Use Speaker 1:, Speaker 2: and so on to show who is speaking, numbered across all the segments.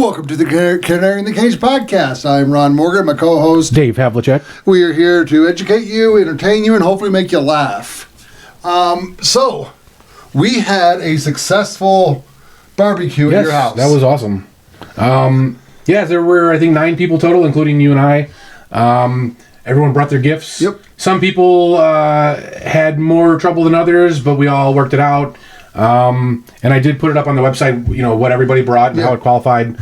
Speaker 1: Welcome to the Canary in the Cage podcast. I'm Ron Morgan, my co-host
Speaker 2: Dave Havlicek.
Speaker 1: We are here to educate you, entertain you, and hopefully make you laugh. So, we had a successful barbecue at your house.
Speaker 2: That was awesome. There were, I think, 9 people total, including you and I. Everyone brought their gifts.
Speaker 1: Yep.
Speaker 2: Some people had more trouble than others, but we all worked it out. And I did put it up on the website, what everybody brought and how it qualified.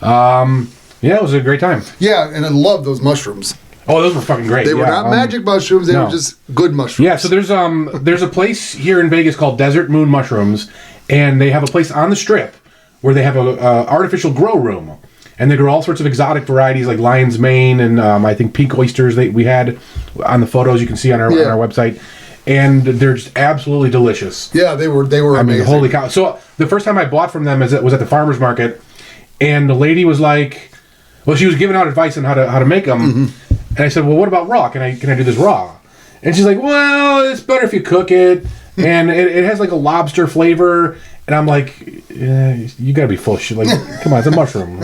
Speaker 2: It was a great time.
Speaker 1: Yeah, and I love those mushrooms.
Speaker 2: Oh, those were fucking great.
Speaker 1: They were not magic mushrooms, they were just good mushrooms.
Speaker 2: Yeah, so there's a place here in Vegas called Desert Moon Mushrooms, and they have a place on the Strip where they have a artificial grow room. And they grow all sorts of exotic varieties like lion's mane and I think pink oysters that we had on the photos you can see on our website. And they're just absolutely delicious.
Speaker 1: Yeah, they were amazing.
Speaker 2: I mean, holy cow. So the first time I bought from them was at the farmer's market, and the lady was like, well, she was giving out advice on how to make them. Mm-hmm. And I said, well, what about raw? Can I do this raw? And she's like, well, it's better if you cook it. And it has like a lobster flavor. And I'm like, you gotta be full of shit. Like, come on, it's a mushroom.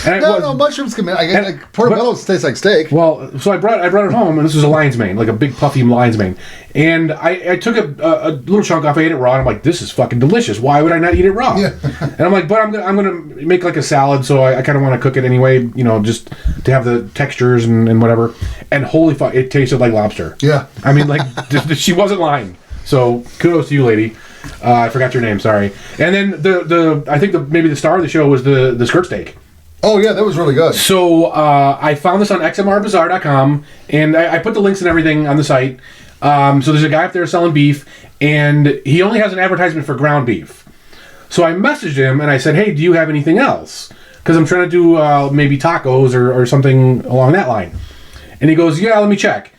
Speaker 1: No, mushrooms come in. Like portobello tastes like steak.
Speaker 2: Well, so I brought it home, and this was a lion's mane, like a big puffy lion's mane. And I took a little chunk off, I ate it raw, and I'm like, this is fucking delicious. Why would I not eat it raw? Yeah. And I'm like, but I'm gonna make like a salad, so I kind of want to cook it anyway, just to have the textures and whatever. And holy fuck, it tasted like lobster.
Speaker 1: Yeah.
Speaker 2: I mean, like she wasn't lying. So kudos to you, lady. I forgot your name, sorry. And then I think maybe the star of the show was the skirt steak.
Speaker 1: Oh yeah, that was really good.
Speaker 2: So I found this on xmrbazaar.com, and I put the links and everything on the site. So there's a guy up there selling beef, and he only has an advertisement for ground beef. So I messaged him and I said, hey, do you have anything else? Because I'm trying to do maybe tacos or something along that line. And he goes, yeah, let me check.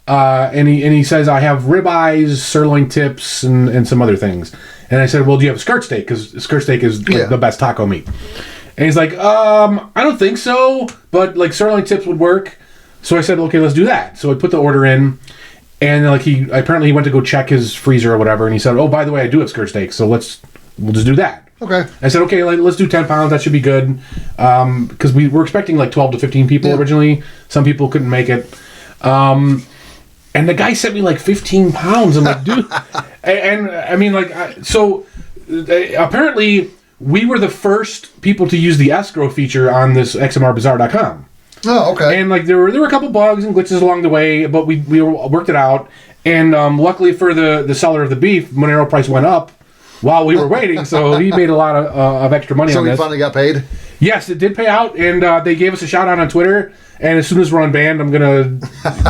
Speaker 2: And he says, I have ribeyes, sirloin tips, and some other things. And I said, well, do you have a skirt steak? Because skirt steak is the best taco meat. And he's like, I don't think so, but like sirloin tips would work. So I said, okay, let's do that. So I put the order in, and like he went to go check his freezer or whatever, and he said, oh, by the way, I do have skirt steak, so we'll just do that.
Speaker 1: Okay.
Speaker 2: I said, okay, let's do 10 pounds. That should be good. Because we were expecting like 12 to 15 people originally. Some people couldn't make it. And the guy sent me like 15 pounds. I'm like, dude. And I mean, like, apparently we were the first people to use the escrow feature on this xmrbazaar.com.
Speaker 1: Oh, okay.
Speaker 2: And like there were a couple bugs and glitches along the way, but we worked it out. And luckily for the seller of the beef, Monero price went up while we were waiting, so he made a lot of extra money on this.
Speaker 1: So he finally got paid?
Speaker 2: Yes, it did pay out, and they gave us a shout out on Twitter. And as soon as we're unbanned, I'm gonna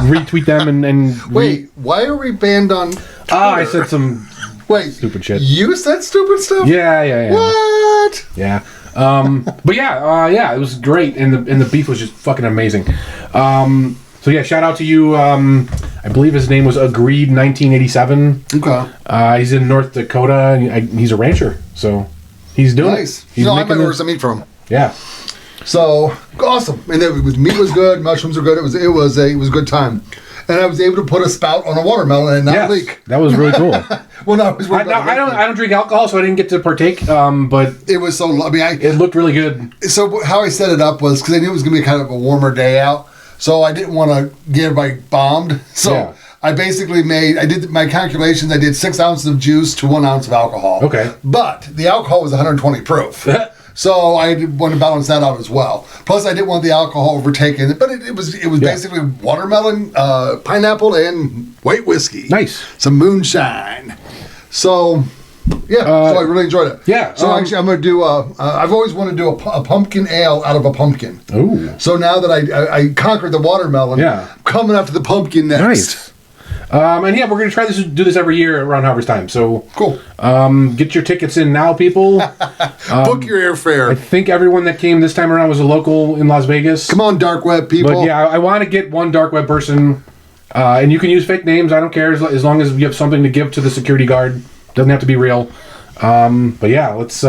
Speaker 2: retweet them and
Speaker 1: wait. Why are we banned on Twitter?
Speaker 2: I said some stupid shit.
Speaker 1: You said stupid stuff?
Speaker 2: Yeah.
Speaker 1: What?
Speaker 2: Yeah. But it was great, and the beef was just fucking amazing. So yeah, shout out to you. I believe his name was Agreed 1987.
Speaker 1: Okay.
Speaker 2: He's in North Dakota, and he's a rancher, so he's doing it.
Speaker 1: He's I might order some meat from him.
Speaker 2: Yeah.
Speaker 1: So awesome, and the meat was good, mushrooms were good. It was a good time, and I was able to put a spout on a watermelon and not leak.
Speaker 2: That was really cool.
Speaker 1: Well, no,
Speaker 2: I don't drink alcohol, so I didn't get to partake. But
Speaker 1: it was so.
Speaker 2: It looked really good.
Speaker 1: So how I set it up was because I knew it was going to be kind of a warmer day out, so I didn't want to get everybody bombed. So I basically I did my calculations. I did 6 ounces of juice to 1 ounce of alcohol.
Speaker 2: Okay,
Speaker 1: but the alcohol was 120 proof. So I want to balance that out as well. Plus, I didn't want the alcohol overtaken. But it was basically watermelon, pineapple, and white whiskey.
Speaker 2: Nice.
Speaker 1: Some moonshine. So, so I really enjoyed it.
Speaker 2: Yeah.
Speaker 1: So actually, I'm going to do I've always wanted to do a pumpkin ale out of a pumpkin.
Speaker 2: Ooh.
Speaker 1: So now that I conquered the watermelon, I'm coming after the pumpkin next.
Speaker 2: Nice. And we're going to do this every year around Harvest Time. So
Speaker 1: cool.
Speaker 2: Get your tickets in now, people.
Speaker 1: Book your airfare.
Speaker 2: I think everyone that came this time around was a local in Las Vegas.
Speaker 1: Come on, dark web people.
Speaker 2: But yeah, I want to get one dark web person, and you can use fake names. I don't care as long as you have something to give to the security guard. Doesn't have to be real. But yeah, let's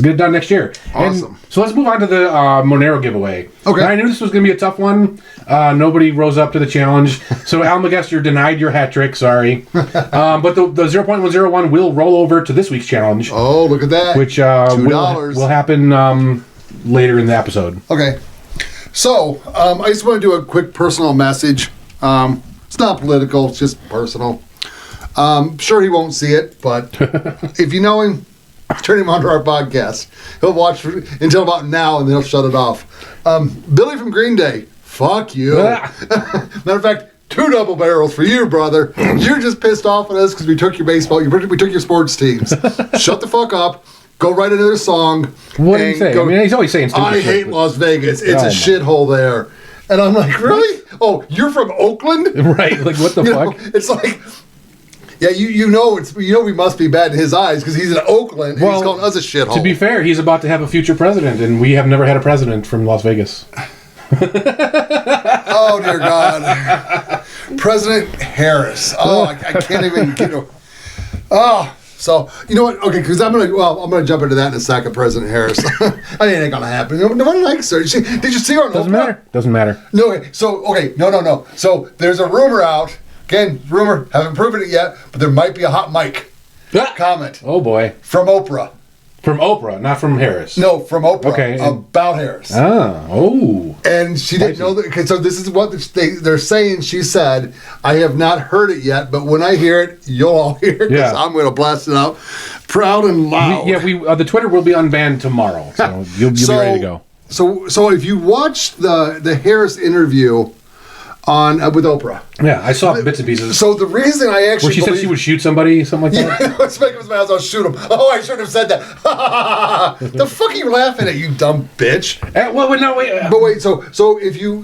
Speaker 2: get it done next year.
Speaker 1: Awesome.
Speaker 2: And so let's move on to the Monero giveaway.
Speaker 1: Okay.
Speaker 2: Now, I knew this was going to be a tough one. Nobody rose up to the challenge. So Almaguest, you're denied your hat trick. Sorry. But the 0.101 will roll over to this week's challenge.
Speaker 1: Oh, look at that.
Speaker 2: Which
Speaker 1: $2
Speaker 2: will happen later in the episode.
Speaker 1: Okay. So, I just want to do a quick personal message. It's not political, it's just personal. Sure, he won't see it, but if you know him, turn him on to our podcast. He'll watch until about now, and then he'll shut it off. Billy from Green Day, fuck you. Matter of fact, 2 double barrels for you, brother. You're just pissed off at us because we took your baseball, we took your sports teams. Shut the fuck up. Go write another song.
Speaker 2: What did he say? I mean, he's always saying stupid
Speaker 1: I hate Las Vegas. It's a shithole there. And I'm like, really? Oh, you're from Oakland?
Speaker 2: Right. Like, what the fuck?
Speaker 1: It's like, yeah, you know we must be bad in his eyes because he's in Oakland and he's calling us a shithole.
Speaker 2: To be fair, he's about to have a future president, and we have never had a president from Las Vegas.
Speaker 1: Oh, dear God. President Harris. Oh, I can't even, Oh. So, you know what? Okay, because I'm gonna jump into that in a second, President Harris. I mean, it ain't gonna happen. Nobody likes her. Did you see her on Oprah?
Speaker 2: Doesn't matter.
Speaker 1: No, no. So, there's a rumor out. Again, rumor, haven't proven it yet, but there might be a hot mic comment.
Speaker 2: Oh, boy.
Speaker 1: From Oprah.
Speaker 2: From Oprah, not from Harris.
Speaker 1: No, from Oprah.
Speaker 2: Okay.
Speaker 1: About Harris.
Speaker 2: Oh.
Speaker 1: And she didn't know that. Okay, so this is what they're saying. She said, I have not heard it yet, but when I hear it, you'll all hear it because I'm going to blast it out proud and loud.
Speaker 2: The Twitter will be unbanned tomorrow, so you'll be ready to go.
Speaker 1: So if you watch the Harris interview on with Oprah.
Speaker 2: Yeah, I saw bits and pieces.
Speaker 1: So the reason I actually
Speaker 2: where she said she would shoot somebody, something like that?
Speaker 1: Yeah, let's make him my house, I'll shoot him. Oh, I shouldn't have said that. The fuck are you laughing at, you dumb bitch? But wait, so if you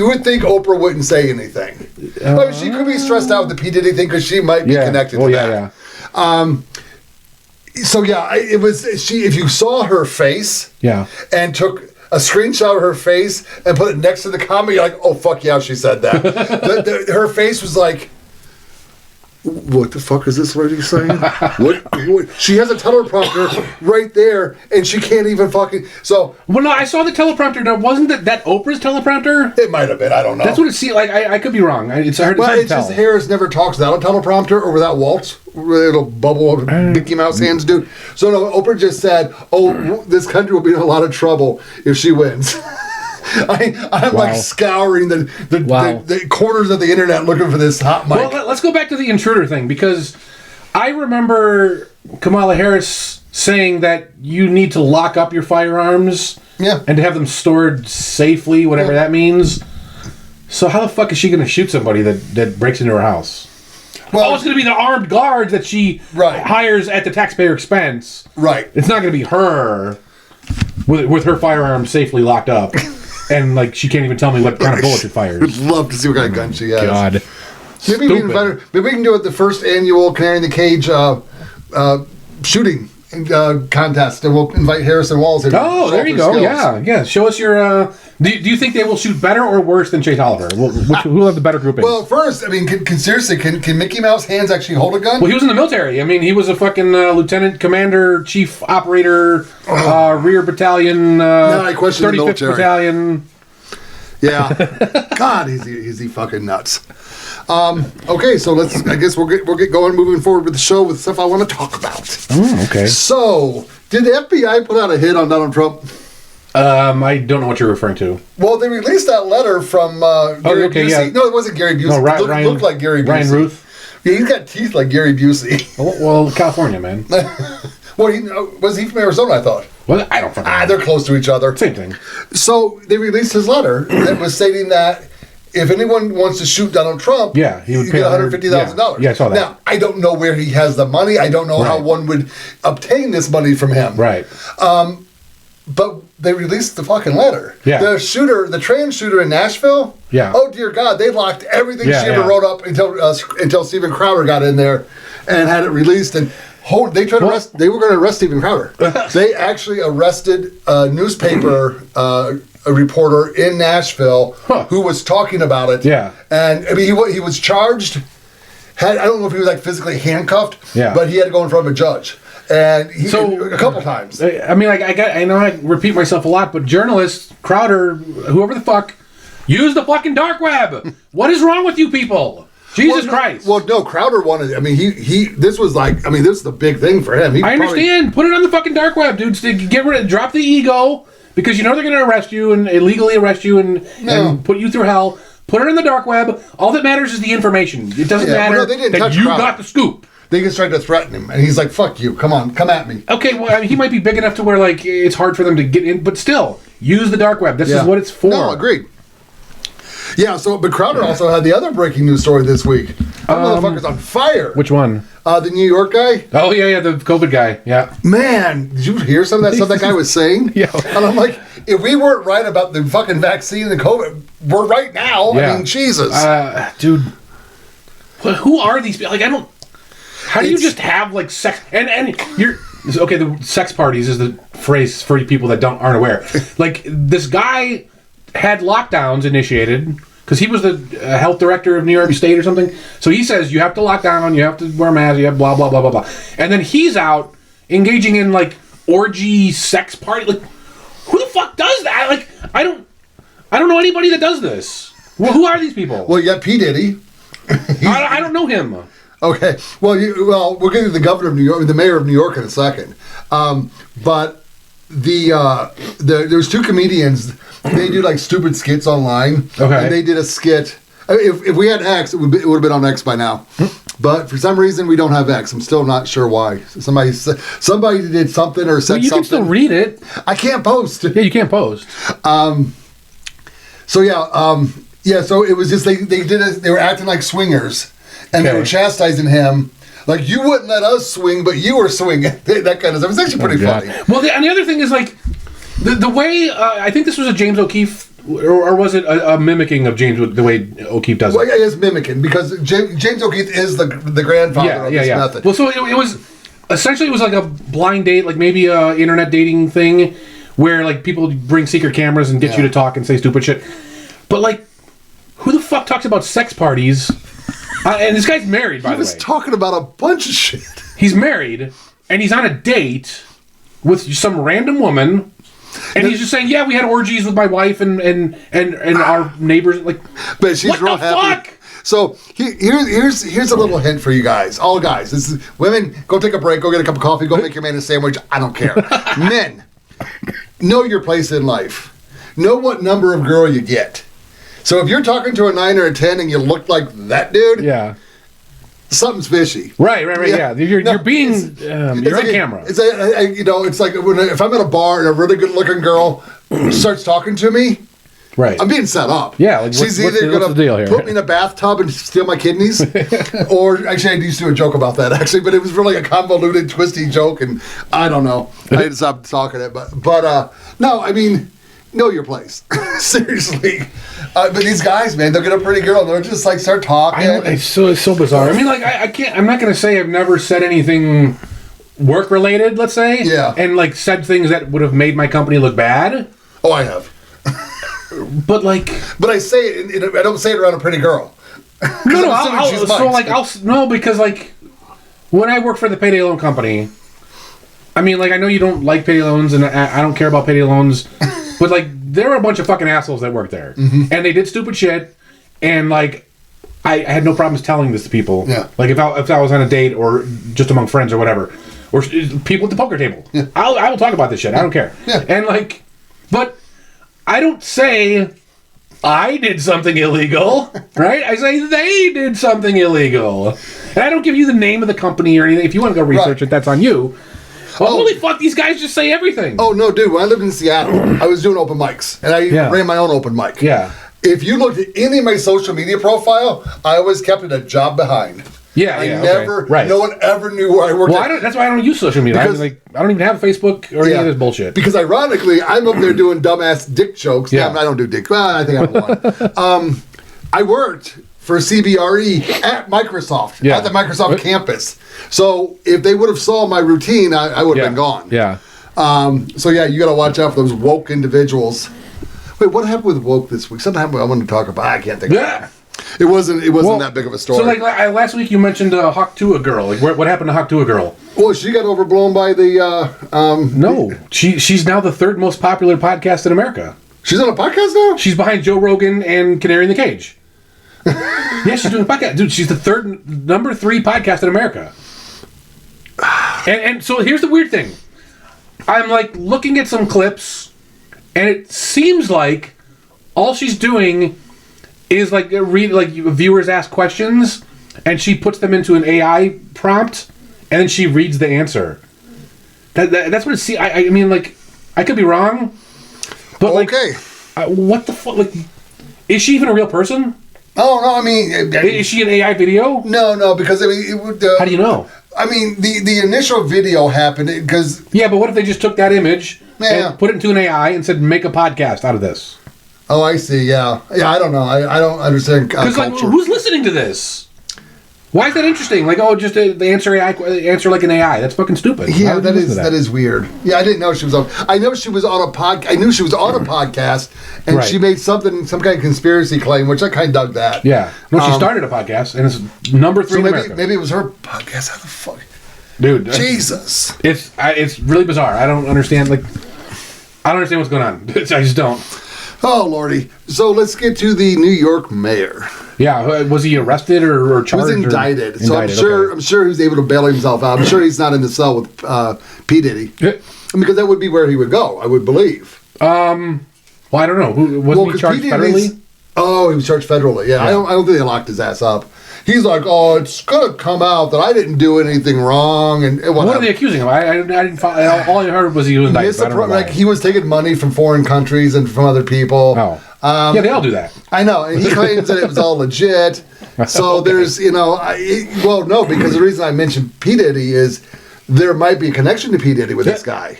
Speaker 1: would think Oprah wouldn't say anything. I mean, she could be stressed out with the P.Diddy thing because she might be connected to that. So yeah, it was she. If you saw her face, and took a screenshot of her face and put it next to the comment, you're like, oh fuck yeah, she said that. Her face was like, what the fuck is this lady saying? What? She has a teleprompter right there, and she can't even fucking. So.
Speaker 2: Well, no, I saw the teleprompter. Now, wasn't that Oprah's teleprompter?
Speaker 1: It might have been. I don't know.
Speaker 2: That's what it seemed like. I could be wrong. It's hard to tell.
Speaker 1: It's just Harris never talks without a teleprompter or without Waltz, little bubble Mickey Mouse hands, dude. So no, Oprah just said, "Oh, this country will be in a lot of trouble if she wins." I'm like scouring the corners of the internet looking for this hot mic.
Speaker 2: Well, let's go back to the intruder thing, because I remember Kamala Harris saying that you need to lock up your firearms and to have them stored safely, whatever that means. So how the fuck is she going to shoot somebody that breaks into her house? Well, it's going to be the armed guard that she hires at the taxpayer expense. Right. It's not going to be her with her firearm safely locked up. And like she can't even tell me what kind of bullet it fires.
Speaker 1: I'd love to see what kind of gun she has.
Speaker 2: God,
Speaker 1: maybe even better. Maybe we can do it the first annual Canary in the Cage shooting contest, and we'll invite Harrison Walls.
Speaker 2: Oh, there you go. Skills. Yeah. Show us your. Do you think they will shoot better or worse than Chase Oliver? Who will have the better grouping?
Speaker 1: Well, first, I mean, seriously, can Mickey Mouse hands actually hold a gun?
Speaker 2: Well, he was in the military. I mean, he was a fucking lieutenant commander, chief operator, rear battalion, 35th battalion.
Speaker 1: Yeah. God, is he fucking nuts. Okay, so I guess we'll get going, moving forward with the show with stuff I want to talk about.
Speaker 2: Okay.
Speaker 1: So, did the FBI put out a hit on Donald Trump?
Speaker 2: I don't know what you're referring to.
Speaker 1: Well, they released that letter from Gary Busey. Yeah. No, it wasn't Gary Busey. No, Ryan, looked like Gary Busey.
Speaker 2: Ryan Ruth?
Speaker 1: Yeah, he's got teeth like Gary Busey.
Speaker 2: Well, California, man.
Speaker 1: Well, was he from Arizona, I thought?
Speaker 2: Well, I don't fucking know.
Speaker 1: They're close to each other.
Speaker 2: Same thing.
Speaker 1: So, they released his letter that was stating that if anyone wants to shoot Donald Trump,
Speaker 2: he would pay
Speaker 1: $150,000.
Speaker 2: Yeah, I saw that.
Speaker 1: Now, I don't know where he has the money. I don't know how one would obtain this money from him.
Speaker 2: Right.
Speaker 1: But they released the fucking letter.
Speaker 2: Yeah.
Speaker 1: The trans shooter in Nashville.
Speaker 2: Yeah.
Speaker 1: Oh dear God, they locked everything she ever wrote up until Steven Crowder got in there and had it released. And they tried to arrest. They were going to arrest Steven Crowder. They actually arrested a newspaper a reporter in Nashville who was talking about it. Yeah. And I mean, he was charged. I don't know if he was like physically handcuffed. Yeah. But he had to go in front of a judge. And a couple times.
Speaker 2: I mean, I know I repeat myself a lot, but journalists, Crowder, whoever the fuck, use the fucking dark web. What is wrong with you people? Jesus Christ.
Speaker 1: Well, no, Crowder wanted. I mean, this was like. I mean, this is the big thing for him.
Speaker 2: I understand. Put it on the fucking dark web, dude. Drop the ego. because you know they're going to arrest you and illegally arrest you and put you through hell. Put it in the dark web. All that matters is the information. It doesn't matter that you got the scoop.
Speaker 1: They just tried to threaten him, and he's like, "Fuck you! Come on, come at me."
Speaker 2: Okay, well, I mean, he might be big enough to where like it's hard for them to get in, but still, use the dark web. This is what it's for.
Speaker 1: No, agreed. Yeah. So, but Crowder also had the other breaking news story this week. That motherfucker's on fire.
Speaker 2: Which one?
Speaker 1: The New York guy.
Speaker 2: Oh yeah, the COVID guy. Yeah.
Speaker 1: Man, did you hear some of that stuff that guy was saying?
Speaker 2: Yeah.
Speaker 1: And I'm like, if we weren't right about the fucking vaccine and COVID, we're right now.
Speaker 2: Yeah.
Speaker 1: I mean, Jesus,
Speaker 2: dude. Who are these people? Like, I don't. How do you just have like sex and you're okay? The sex parties is the phrase for people that aren't aware. Like this guy had lockdowns initiated because he was the health director of New York State or something. So he says you have to lock down, you have to wear masks, you have blah blah blah blah blah. And then he's out engaging in like orgy sex party. Like who the fuck does that? Like I don't know anybody that does this. Well, who are these people?
Speaker 1: Well, you got P.Diddy.
Speaker 2: I don't know him.
Speaker 1: Okay, well, we'll get to the governor of New York, the mayor of New York in a second. But there's two comedians. They do like stupid skits online.
Speaker 2: Okay, and
Speaker 1: they did a skit. If we had X, it would have been on X by now. But for some reason, we don't have X. I'm still not sure why. Somebody did something or said something.
Speaker 2: You can still read it.
Speaker 1: I can't post.
Speaker 2: Yeah, you can't post.
Speaker 1: So it was just they were acting like swingers. And they were chastising him, like, you wouldn't let us swing, but you were swinging. That kind of stuff. It's actually pretty funny.
Speaker 2: Well, and the other thing is, like, the way, I think this was a James O'Keefe, or was it a mimicking of James, the way O'Keefe does it?
Speaker 1: Well, yeah, it's mimicking, because James O'Keefe is the grandfather of this method.
Speaker 2: Well, so it was, essentially it was like a blind date, like maybe a internet dating thing, where, like, people bring secret cameras and get you to talk and say stupid shit. But, like, who the fuck talks about sex parties? And this guy's married, by the way. He
Speaker 1: was talking about a bunch of shit.
Speaker 2: He's married, and he's on a date with some random woman, and he's just saying, "Yeah, we had orgies with my wife and our neighbors." Like,
Speaker 1: but she's real happy. Fuck? So here's a little hint for you guys, all guys. This is women. Go take a break. Go get a cup of coffee. Go make your man a sandwich. I don't care. Men, know your place in life. Know what number of girl you get. So if you're talking to a 9 or a 10 and you look like that dude, something's fishy.
Speaker 2: Right. Yeah, you're being you're on camera.
Speaker 1: It's like if I'm at a bar and a really good looking girl starts talking to me,
Speaker 2: right?
Speaker 1: I'm being set up.
Speaker 2: Yeah, like
Speaker 1: she's either going to put me in a bathtub and steal my kidneys, or actually I used to do a joke about that actually, but it was really a convoluted, twisty joke, and I don't know. I had to stop talking it, but no, I mean. Know your place. Seriously. But these guys, man, they'll get a pretty girl and they'll just like start talking.
Speaker 2: It's so bizarre. I mean, like, I can't, I'm not going to say I've never said anything work related, let's say.
Speaker 1: Yeah.
Speaker 2: And like said things that would have made my company look bad.
Speaker 1: Oh, I have.
Speaker 2: But like.
Speaker 1: But I say it, I don't say it around a pretty girl.
Speaker 2: No, because like when I worked for the payday loan company, I mean, like, I know you don't like payday loans and I don't care about payday loans. But, like, there were a bunch of fucking assholes that worked there. Mm-hmm. And they did stupid shit. And, like, I had no problems telling this to people.
Speaker 1: Yeah.
Speaker 2: Like, if I was on a date or just among friends or whatever. Or people at the poker table. Yeah. I will talk about this shit. I don't care.
Speaker 1: Yeah.
Speaker 2: And, like, but I don't say I did something illegal. Right? I say they did something illegal. And I don't give you the name of the company or anything. If you want to go research it, that's on you. Well, holy fuck, these guys just say everything.
Speaker 1: Oh, no, dude. When I lived in Seattle, I was doing open mics. And I ran my own open mic.
Speaker 2: Yeah.
Speaker 1: If you looked at any of my social media profile, I always kept it a job behind. No one ever knew where I worked.
Speaker 2: Well, that's why I don't use social media. I don't even have Facebook or any of this bullshit.
Speaker 1: Because ironically, I'm up there doing dumbass dick jokes. Yeah. I don't do dick. Well, I think I have one. I worked for CBRE at Microsoft, at the Microsoft campus. So if they would have saw my routine, I would have been gone.
Speaker 2: Yeah.
Speaker 1: So yeah, you got to watch out for those woke individuals. Wait, what happened with woke this week? Something happened I wanted to talk about. I can't think of it. It wasn't that big of a story.
Speaker 2: So like last week you mentioned Hawk Tuah girl. Like what happened to Hawk Tuah girl?
Speaker 1: Well, she got overblown by the.
Speaker 2: No, she's now the third most popular podcast in America.
Speaker 1: She's on a podcast now?
Speaker 2: She's behind Joe Rogan and Canary in the Cage. Yeah, she's doing a podcast. Dude, she's the number 3 podcast in America. And so here's the weird thing. I'm like looking at some clips And it seems like all she's doing is like viewers ask questions, and she puts them into an AI prompt, and then she reads the answer. That's what it seems. I mean, like, I could be wrong, but
Speaker 1: okay.
Speaker 2: What the fuck? Like, is she even a real person?
Speaker 1: Oh no, I mean,
Speaker 2: is she an AI video?
Speaker 1: No, because I mean, it would.
Speaker 2: How do you know?
Speaker 1: I mean, the initial video happened because.
Speaker 2: Yeah, but what if they just took that image and put it into an AI and said, "Make a podcast out of this"?
Speaker 1: Oh, I see. Yeah. I don't know. I don't understand culture.
Speaker 2: Like, who's listening to this? Why is that interesting? Like, just the answer like an AI. That's fucking stupid.
Speaker 1: Yeah, that is weird. Yeah, I didn't know she was on. I know she was on a podcast. I knew she was on a podcast, and she made some kind of conspiracy claim, which I kind of dug that.
Speaker 2: Yeah. No, she started a podcast, and it's number 3 in America.
Speaker 1: Maybe it was her podcast. How the fuck,
Speaker 2: dude?
Speaker 1: Jesus,
Speaker 2: it's really bizarre. I don't understand. Like, I don't understand what's going on. I just don't.
Speaker 1: Oh lordy! So let's get to the New York mayor.
Speaker 2: Yeah, was he arrested or charged?
Speaker 1: He was indicted. So I'm sure he's able to bail himself out. I'm sure he's not in the cell with P.Diddy. Because that would be where he would go, I would believe.
Speaker 2: Well, I don't know. Wasn't he charged federally?
Speaker 1: Oh, he was charged federally. Yeah. I don't think they locked his ass up. He's like, oh, it's gonna come out that I didn't do anything wrong, and
Speaker 2: what are they accusing him? I didn't follow. All I heard was he was indicted.
Speaker 1: Like he was taking money from foreign countries and from other people.
Speaker 2: Oh, yeah, they all do that.
Speaker 1: I know, and he claims that it was all legit. So there's, no, because the reason I mentioned P. Diddy is there might be a connection to P. Diddy with this guy,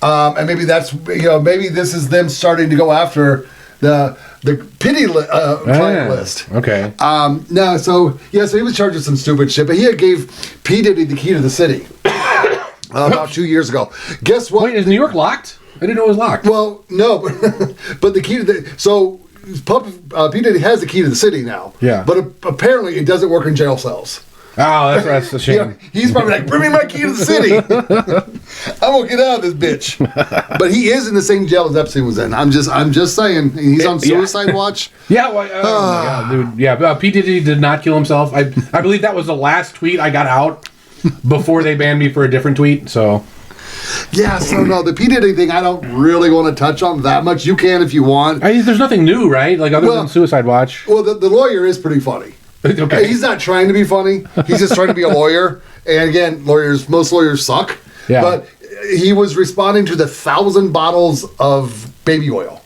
Speaker 1: and maybe that's maybe this is them starting to go after the pity client list.
Speaker 2: Okay.
Speaker 1: No, so he was charged with some stupid shit, but he had gave P. Diddy the key to the city about 2 years ago. Guess what?
Speaker 2: Wait, is New York locked? I didn't know it was locked.
Speaker 1: Well, no, but the key to P. Diddy has the key to the city now.
Speaker 2: Yeah.
Speaker 1: But apparently it doesn't work in jail cells.
Speaker 2: Oh, that's a shame.
Speaker 1: He's probably like, bring me my key to the city. I won't get out of this bitch. But he is in the same jail as Epstein was in. I'm just saying. He's on suicide watch.
Speaker 2: Yeah, well, dude. Yeah, P. Diddy did not kill himself. I believe that was the last tweet I got out before they banned me for a different tweet. So.
Speaker 1: Yeah, so no, the P. Diddy thing I don't really want to touch on that much. You can if you want.
Speaker 2: There's nothing new, right? Like other than Suicide Watch.
Speaker 1: Well, the lawyer is pretty funny. Okay. He's not trying to be funny. He's just trying to be a lawyer. And again, most lawyers suck.
Speaker 2: Yeah.
Speaker 1: But he was responding to the 1,000 bottles of baby oil.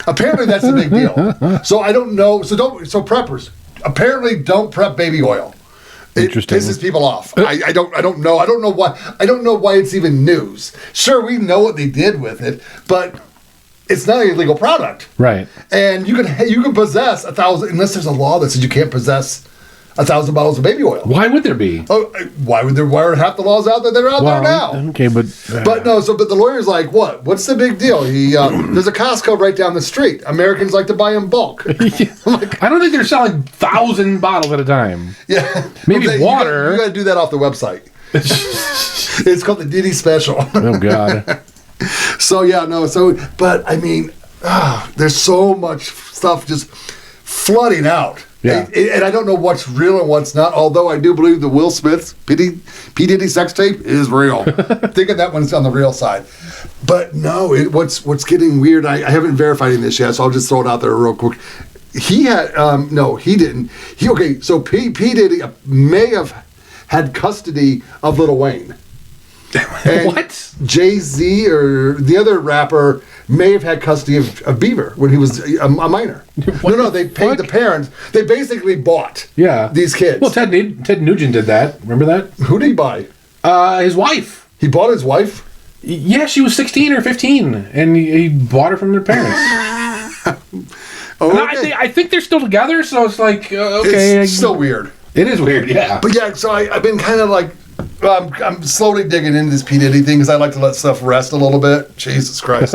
Speaker 1: Apparently that's a big deal. So I don't know. So preppers, apparently don't prep baby oil.
Speaker 2: Interesting.
Speaker 1: It pisses people off. I don't know. I don't know why. I don't know why it's even news. Sure, we know what they did with it, but it's not an illegal product,
Speaker 2: right?
Speaker 1: And you can possess 1,000 unless there's a law that says you can't possess 1,000 bottles of baby oil.
Speaker 2: Why would there be?
Speaker 1: Oh, why would there? Why are half the laws out there that are out there now?
Speaker 2: Okay, but
Speaker 1: no. But the lawyer's like, what? What's the big deal? There's a Costco right down the street. Americans like to buy in bulk.
Speaker 2: I don't think they're selling 1,000 bottles at a time.
Speaker 1: Yeah,
Speaker 2: maybe water.
Speaker 1: You got to do that off the website. It's called the Diddy Special.
Speaker 2: Oh God.
Speaker 1: But I mean, there's so much stuff just flooding out.
Speaker 2: Yeah.
Speaker 1: And I don't know what's real and what's not, although I do believe the Will Smith P. Diddy sex tape is real. Thinking that one's on the real side. But no, what's getting weird, I haven't verified this yet, so I'll just throw it out there real quick. He had, no, he didn't. So P. Diddy may have had custody of Lil Wayne.
Speaker 2: What?
Speaker 1: Jay-Z or the other rapper may have had custody of Beaver when he was a minor. No, they paid the parents. They basically bought these kids.
Speaker 2: Well, Ted Nugent did that. Remember that?
Speaker 1: Who did he buy?
Speaker 2: His wife.
Speaker 1: He bought his wife?
Speaker 2: Yeah, she was 16 or 15, and he bought her from their parents.
Speaker 1: Okay.
Speaker 2: I think they're still together, so it's like, okay.
Speaker 1: It's still weird.
Speaker 2: It is weird, yeah.
Speaker 1: But yeah, so I've been kind of like, I'm slowly digging into this P. Diddy thing because I like to let stuff rest a little bit. Jesus Christ.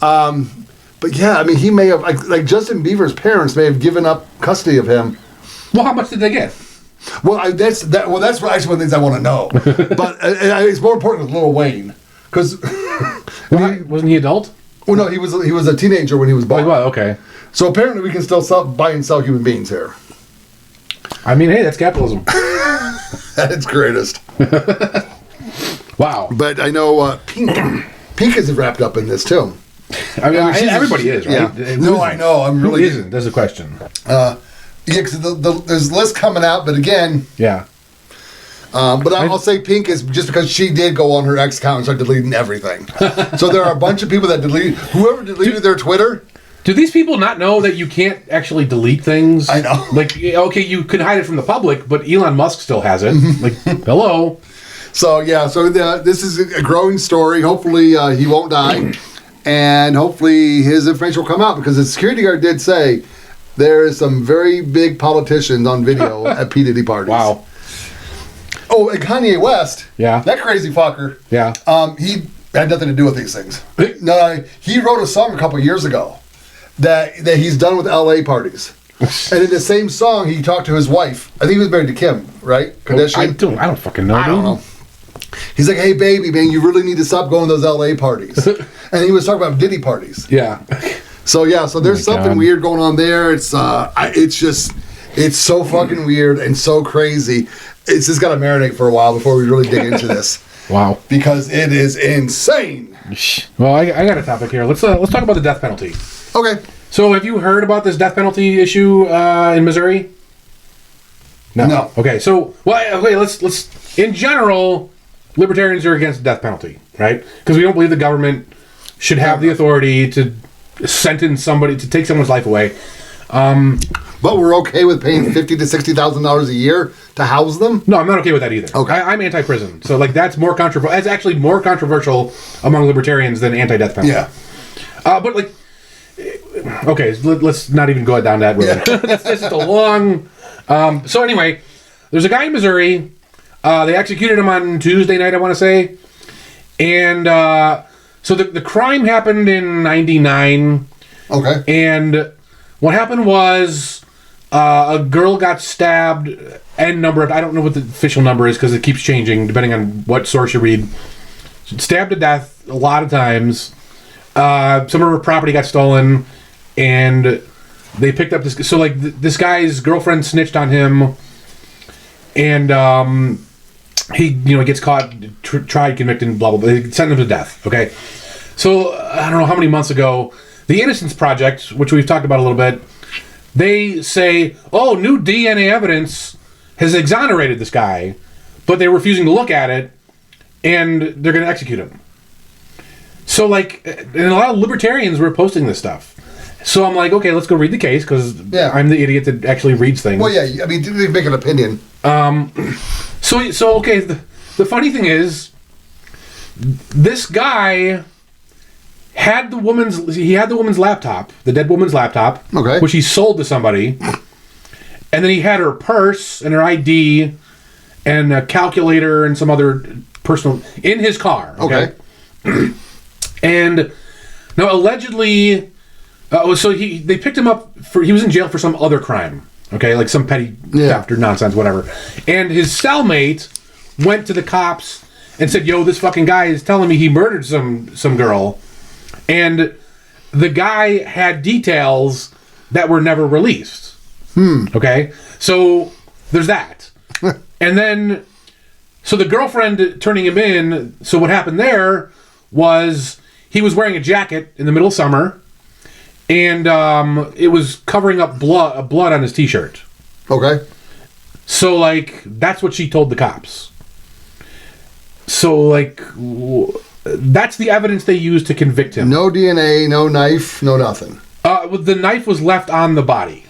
Speaker 1: But yeah, I mean, he may have, like Justin Bieber's parents may have given up custody of him.
Speaker 2: Well, how much did they get?
Speaker 1: Well, that's actually one of the things I want to know. But it's more important with Lil Wayne because
Speaker 2: wasn't he adult?
Speaker 1: Well, no, he was a teenager when he was born.
Speaker 2: Oh, well, okay.
Speaker 1: So apparently we can still buy and sell human beings here.
Speaker 2: I mean, hey, that's capitalism.
Speaker 1: That's greatest.
Speaker 2: Wow.
Speaker 1: But I know Pink is wrapped up in this too.
Speaker 2: I mean, everybody is, right?
Speaker 1: Yeah. No, I know. I'm really.
Speaker 2: Who isn't? That's the question.
Speaker 1: Yeah, because there's lists coming out, but again.
Speaker 2: Yeah.
Speaker 1: But I'll say pink is just because she did go on her X account and start deleting everything. So there are a bunch of people that whoever deleted their Twitter.
Speaker 2: Do these people not know that you can't actually delete things?
Speaker 1: I know.
Speaker 2: Like, okay, you could hide it from the public, but Elon Musk still has it. Like, hello.
Speaker 1: So, yeah, this is a growing story. Hopefully he won't die. And hopefully his information will come out because the security guard did say there is some very big politicians on video at P.Diddy parties.
Speaker 2: Wow.
Speaker 1: Oh, and Kanye West.
Speaker 2: Yeah.
Speaker 1: That crazy fucker.
Speaker 2: Yeah.
Speaker 1: He had nothing to do with these things. No, he wrote a song a couple years ago that he's done with LA parties. And in the same song, he talked to his wife. I think he was married to Kim, right? Kardashian.
Speaker 2: I don't fucking know.
Speaker 1: I don't know. He's like, hey, baby, man, you really need to stop going to those LA parties. And he was talking about Diddy parties.
Speaker 2: Yeah.
Speaker 1: So there's something weird going on there. It's so fucking weird and so crazy. It's just got to marinate for a while before we really dig into this.
Speaker 2: Wow.
Speaker 1: Because it is insane.
Speaker 2: Well, I got a topic here. Let's talk about the death penalty.
Speaker 1: Okay.
Speaker 2: So, have you heard about this death penalty issue in Missouri? No. Okay. So, let's. In general, libertarians are against the death penalty, right? Because we don't believe the government should have the authority to sentence somebody to take someone's life away.
Speaker 1: But we're okay with paying $50,000 to $60,000 a year to house them?
Speaker 2: No, I'm not okay with that either.
Speaker 1: Okay.
Speaker 2: I'm anti-prison. So, that's more controversial. It's actually more controversial among libertarians than anti-death penalty.
Speaker 1: Yeah.
Speaker 2: But, okay, let's not even go down that road. Yeah. That's just a long... so, anyway, there's a guy in Missouri. They executed him on Tuesday night, I want to say. And so the crime happened in 99.
Speaker 1: Okay.
Speaker 2: And what happened was... a girl got stabbed, I don't know what the official number is because it keeps changing depending on what source you read. Stabbed to death a lot of times. Some of her property got stolen, and they picked up this. So, this guy's girlfriend snitched on him, and he, gets caught, tried, convicted, and blah blah blah. They sent him to death. Okay, so I don't know how many months ago, the Innocence Project, which we've talked about a little bit. They say, new DNA evidence has exonerated this guy, but they're refusing to look at it, and they're going to execute him. So, and a lot of libertarians were posting this stuff. So I'm like, okay, let's go read the case, because I'm the idiot that actually reads things.
Speaker 1: Well, yeah, I mean, they make an opinion.
Speaker 2: So okay, the funny thing is, this guy... had the woman's laptop, the dead woman's laptop,
Speaker 1: okay,
Speaker 2: which he sold to somebody, and then he had her purse and her ID and a calculator and some other personal in his car. Okay. And now allegedly, they picked him up he was in jail for some other crime. Okay, like some petty theft or nonsense, whatever. And his cellmate went to the cops and said, "Yo, this fucking guy is telling me he murdered some girl." And the guy had details that were never released. Okay? So, there's that. And then, so the girlfriend turning him in, so what happened there was he was wearing a jacket in the middle of summer, and it was covering up blood on his t-shirt.
Speaker 1: Okay.
Speaker 2: So, that's what she told the cops. So, that's the evidence they used to convict him.
Speaker 1: No DNA, no knife, no nothing.
Speaker 2: The knife was left on the body.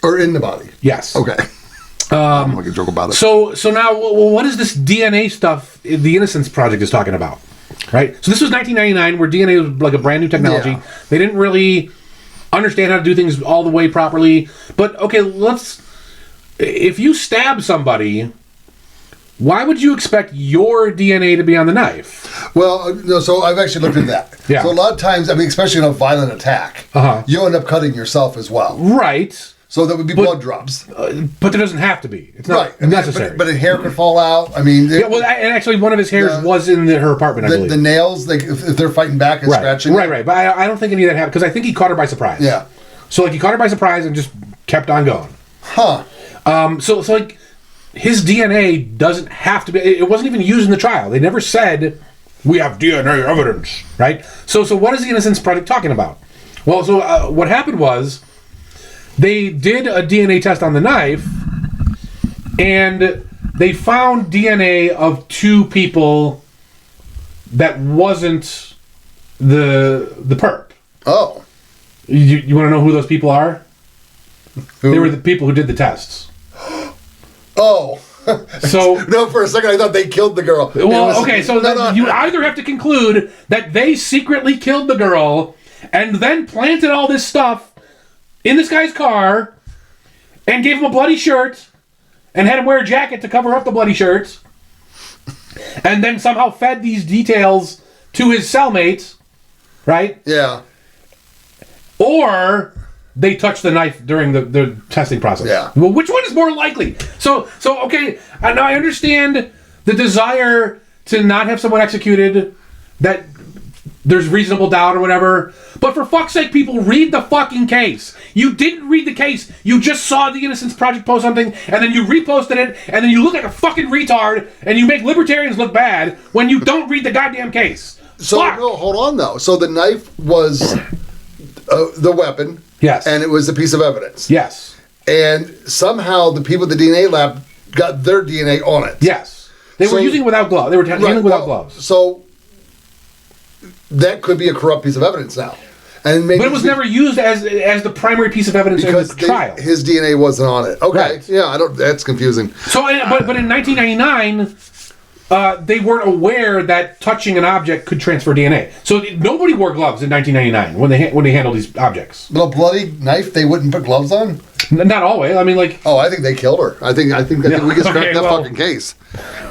Speaker 1: Or in the body.
Speaker 2: Yes.
Speaker 1: Okay. I'm making a joke about it.
Speaker 2: So now, what is this DNA stuff the Innocence Project is talking about? Right? So this was 1999, where DNA was like a brand new technology. Yeah. They didn't really understand how to do things all the way properly. But, okay, if you stab somebody... why would you expect your DNA to be on the knife?
Speaker 1: Well, no, so I've actually looked at that.
Speaker 2: Yeah.
Speaker 1: So a lot of times, I mean, especially in a violent attack, you end up cutting yourself as well.
Speaker 2: Right.
Speaker 1: So there would be blood drops.
Speaker 2: But there doesn't have to be. It's not necessary.
Speaker 1: But a hair could fall out. I mean...
Speaker 2: and actually one of his hairs was in her apartment, I believe.
Speaker 1: The nails, if they're fighting back and scratching...
Speaker 2: Right. But I don't think any of that happened, because I think he caught her by surprise.
Speaker 1: Yeah.
Speaker 2: So, he caught her by surprise and just kept on going.
Speaker 1: Huh.
Speaker 2: His DNA doesn't have to be... It wasn't even used in the trial. They never said We have DNA evidence, right? So what is the Innocence Project talking about? Well, so what happened was they did a DNA test on the knife, and they found DNA of 2 people that wasn't the perp.
Speaker 1: Oh.
Speaker 2: You want to know who those people are? Who? They were the people who did the tests.
Speaker 1: Oh.
Speaker 2: So
Speaker 1: no, for a second I thought they killed the girl.
Speaker 2: Well, okay, so you either have to conclude that they secretly killed the girl and then planted all this stuff in this guy's car and gave him a bloody shirt and had him wear a jacket to cover up the bloody shirt and then somehow fed these details to his cellmates, right?
Speaker 1: Yeah.
Speaker 2: Or they touched the knife during the testing process.
Speaker 1: Yeah.
Speaker 2: Well, which one is more likely? So okay, now I understand the desire to not have someone executed, that there's reasonable doubt or whatever, but for fuck's sake, people, read the fucking case. You didn't read the case. You just saw the Innocence Project post something, and then you reposted it, and then you look like a fucking retard, and you make libertarians look bad when you don't read the goddamn case.
Speaker 1: So, no, hold on, though. So the knife was the weapon.
Speaker 2: Yes.
Speaker 1: And it was a piece of evidence.
Speaker 2: Yes.
Speaker 1: And somehow the people at the DNA lab got their DNA on it.
Speaker 2: Yes. They were using it without gloves. They were handling without gloves.
Speaker 1: So that could be a corrupt piece of evidence now. And maybe
Speaker 2: but it was never used as the primary piece of evidence in the trial.
Speaker 1: His DNA wasn't on it. Okay. Right. Yeah, that's confusing.
Speaker 2: So, but in 1999... they weren't aware that touching an object could transfer DNA. So nobody wore gloves in 1999 when they handled these objects.
Speaker 1: But a bloody knife, they wouldn't put gloves on?
Speaker 2: Not always. I mean, like...
Speaker 1: Oh, I think they killed her. I think we can scrap that fucking case.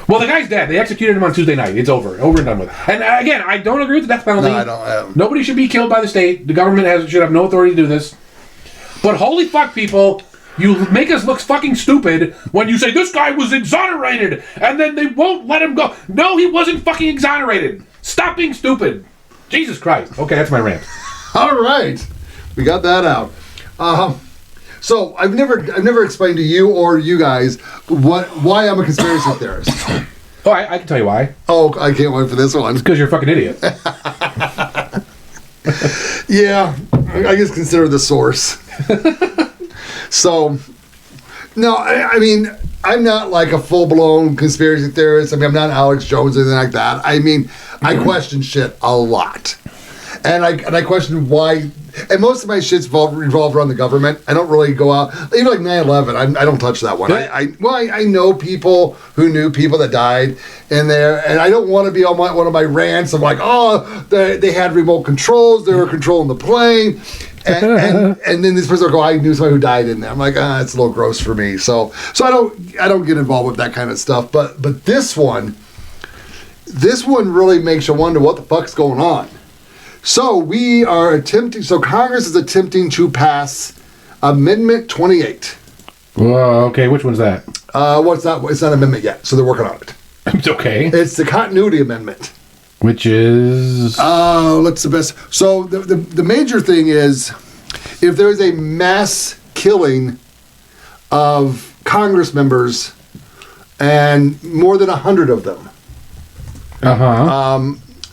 Speaker 2: Well, the guy's dead. They executed him on Tuesday night. It's over and done with. And again, I don't agree with the death penalty.
Speaker 1: No, I don't.
Speaker 2: Nobody should be killed by the state. The government should have no authority to do this. But holy fuck, people... You make us look fucking stupid when you say this guy was exonerated and then they won't let him go. No, he wasn't fucking exonerated. Stop being stupid. Jesus Christ. Okay, that's my rant.
Speaker 1: All right. We got that out. So I've never explained to you or you guys why I'm a conspiracy theorist.
Speaker 2: Oh, I can tell you why.
Speaker 1: Oh, I can't wait for this one.
Speaker 2: It's because you're a fucking idiot.
Speaker 1: Yeah, I guess consider the source. So, no, I mean, I'm not like a full-blown conspiracy theorist. I mean, I'm not Alex Jones or anything like that. I mean, I question shit a lot. And I question why... And most of my shit's revolved around the government. I don't really go out... Even like 9/11, I don't touch that one. I know people who knew people that died in there, and I don't want to be on one of my rants of like, oh, they had remote controls, they were controlling the plane... And then this person will go, I knew somebody who died in there. I'm like, it's a little gross for me. So I don't get involved with that kind of stuff. But this one really makes you wonder what the fuck's going on. So Congress is attempting to pass Amendment 28.
Speaker 2: Well, okay, which one's that?
Speaker 1: What's that? It's not an amendment yet, so they're working on it.
Speaker 2: It's okay.
Speaker 1: It's the Continuity Amendment.
Speaker 2: Which is...
Speaker 1: what's the best? So the major thing is, if there's a mass killing of Congress members, and more than 100 of them,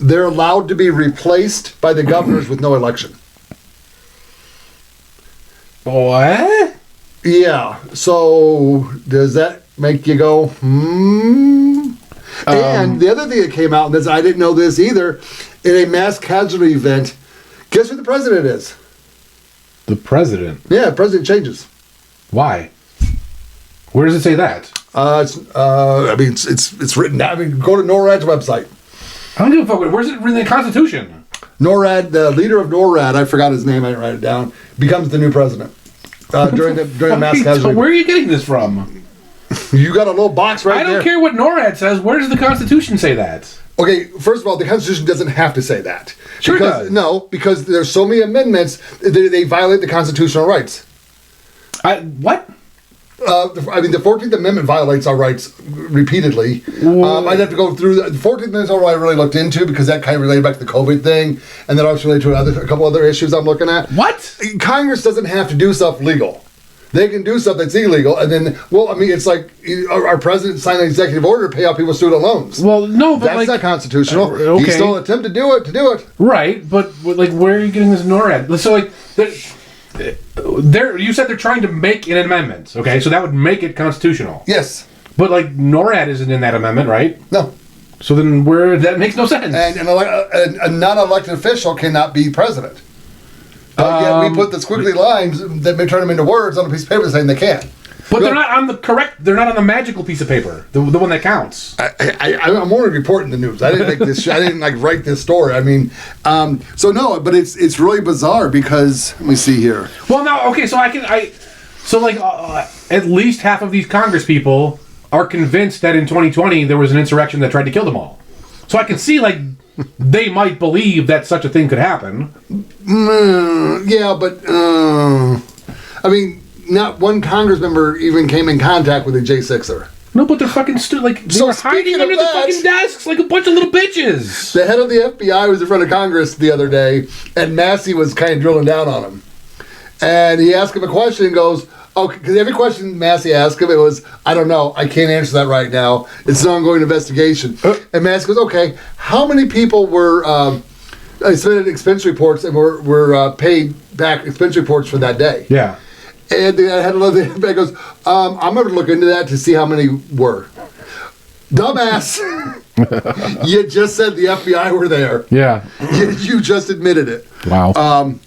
Speaker 1: they're allowed to be replaced by the governors with no election.
Speaker 2: What?
Speaker 1: Yeah. So does that make you go, And the other thing that came out, and I didn't know this either, in a mass casualty event, guess who the president is?
Speaker 2: The president?
Speaker 1: Yeah, president changes.
Speaker 2: Why? Where does it say that?
Speaker 1: It's written down. I mean, go to NORAD's website.
Speaker 2: I don't give a fuck. Where's it written in the Constitution?
Speaker 1: NORAD, the leader of NORAD, I forgot his name, I didn't write it down, becomes the new president during a mass casualty.
Speaker 2: So where are you getting this from?
Speaker 1: You got a little box right there.
Speaker 2: I don't care what NORAD says. Where does the Constitution say that?
Speaker 1: Okay, first of all, the Constitution doesn't have to say that.
Speaker 2: Sure does.
Speaker 1: No, because there's so many amendments, they violate the constitutional rights.
Speaker 2: What?
Speaker 1: The 14th Amendment violates our rights repeatedly. I'd have to go through the 14th Amendment. All I really looked into because that kind of related back to the COVID thing, and then also related to a couple other issues I'm looking at.
Speaker 2: What?
Speaker 1: Congress doesn't have to do stuff legal. they can do stuff that's illegal, and then, well, I mean, it's like our president signed an executive order to pay off people's student loans.
Speaker 2: Well, no, but
Speaker 1: that's not constitutional.
Speaker 2: Okay.
Speaker 1: He still attempted to do it.
Speaker 2: Right, but like, where are you getting this NORAD? So like, you said they're trying to make an amendment. Okay, so that would make it constitutional.
Speaker 1: Yes,
Speaker 2: but like NORAD isn't in that amendment, right?
Speaker 1: No.
Speaker 2: So then, that makes no sense.
Speaker 1: And a non-elected official cannot be president. But yet we put the squiggly lines that may turn them into words on a piece of paper saying they can.
Speaker 2: But they're not on the magical piece of paper, the one that counts.
Speaker 1: I'm only reporting the news. I didn't make this. I didn't write this story. I mean, so no, but it's really bizarre because let me see here.
Speaker 2: Well, no, okay, so at least half of these Congress people are convinced that in 2020 there was an insurrection that tried to kill them all. So I can see they might believe that such a thing could happen.
Speaker 1: Yeah, but I mean, not one Congress member even came in contact with a J6er.
Speaker 2: No, but they're fucking they were hiding under the fucking desks like a bunch of little bitches.
Speaker 1: The head of the FBI was in front of Congress the other day, and Massey was kind of drilling down on him. And he asked him a question and goes, okay, because every question Massey asked him, it was, I don't know, I can't answer that right now. It's an ongoing investigation. And Massey goes, okay, how many people were submitted expense reports and were paid back expense reports for that day?
Speaker 2: Yeah.
Speaker 1: And the head of the FBI goes, I'm going to look into that to see how many were. Dumbass. You just said the FBI were there.
Speaker 2: Yeah.
Speaker 1: You just admitted it.
Speaker 2: Wow.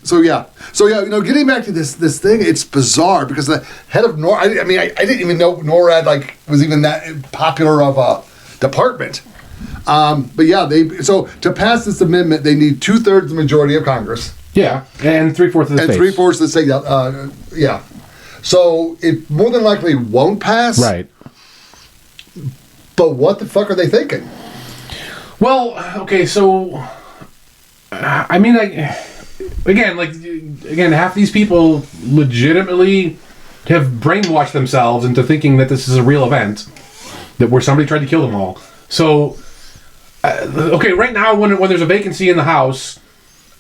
Speaker 1: So yeah, getting back to this thing, it's bizarre because the head of NORAD, I didn't even know NORAD was even that popular of a department. But yeah, to pass this amendment, they need 2/3 the majority of Congress.
Speaker 2: Yeah, and 3/4 of the state.
Speaker 1: And 3/4 of the state. Yeah. So it more than likely won't pass.
Speaker 2: Right.
Speaker 1: But what the fuck are they thinking?
Speaker 2: Well, okay, so again, half these people legitimately have brainwashed themselves into thinking that this is a real event, where somebody tried to kill them all. So, okay, right now when there's a vacancy in the House,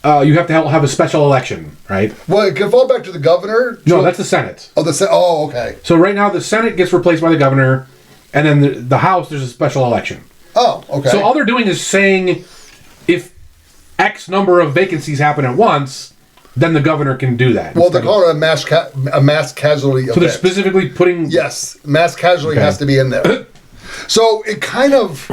Speaker 2: you have to have a special election, right?
Speaker 1: Well, it can fall back to the governor.
Speaker 2: No, that's the Senate.
Speaker 1: Oh, oh, okay.
Speaker 2: So right now the Senate gets replaced by the governor, and then the House, there's a special election.
Speaker 1: Oh, okay.
Speaker 2: So all they're doing is saying if X number of vacancies happen at once, then the governor can do that.
Speaker 1: Well, they're calling it a mass casualty event.
Speaker 2: So they're specifically putting...
Speaker 1: Yes, mass casualty has to be in there. So it kind of...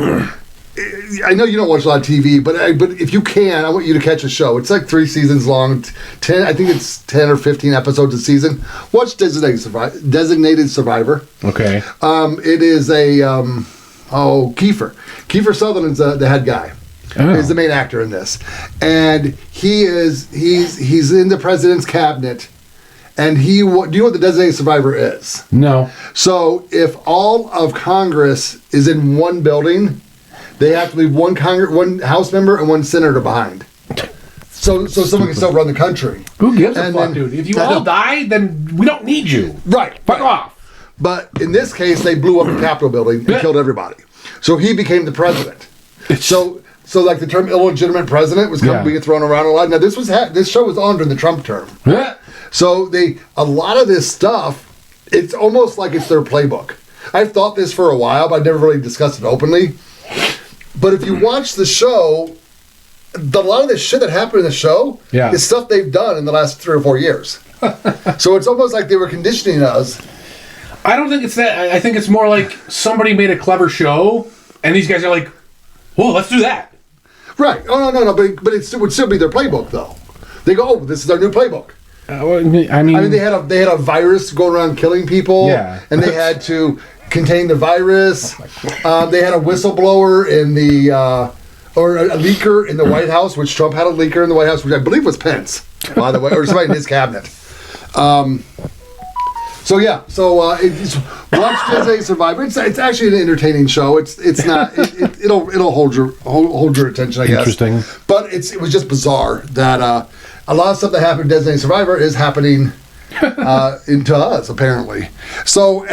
Speaker 1: I know you don't watch a lot of TV, but if you can, I want you to catch a show. It's like 3 seasons long. 10, I think it's 10 or 15 episodes a season. Watch Designated Survivor.
Speaker 2: Okay.
Speaker 1: It is Kiefer. Kiefer Sutherland's the head guy. Oh. He's the main actor in this, and he's in the president's cabinet. And do you know what the Designated Survivor is?
Speaker 2: No.
Speaker 1: So if all of Congress is in one building, they have to leave one House member and one senator behind. So someone can still run the country.
Speaker 2: Who gives a fuck, dude? If you all die, then we don't need you.
Speaker 1: Right.
Speaker 2: Fuck off.
Speaker 1: But in this case, they blew up the Capitol building and killed everybody. So he became the president. So like the term illegitimate president was being thrown around a lot. Now this show was on during the Trump term.
Speaker 2: Yeah.
Speaker 1: So a lot of this stuff, it's almost like it's their playbook. I've thought this for a while, but I've never really discussed it openly. But if you watch the show, a lot of the shit that happened in the show is stuff they've done in the last 3 or 4 years. So it's almost like they were conditioning us.
Speaker 2: I don't think it's that. I think it's more like somebody made a clever show, and these guys are like, "Well, let's do that." Right.
Speaker 1: Oh, no. But it would still be their playbook, though. They go, "Oh, this is our new playbook."
Speaker 2: I mean,
Speaker 1: they had a virus going around killing people, and they had to contain the virus. They had a whistleblower in or a leaker in the White House, which Trump had a leaker in the White House, which I believe was Pence, by the way, or somebody in his cabinet. It's watch Designated Survivor. It's actually an entertaining show. It's not. It'll hold your attention, I guess.
Speaker 2: Interesting.
Speaker 1: But it was just bizarre that a lot of stuff that happened in Designated Survivor is happening into us, apparently. So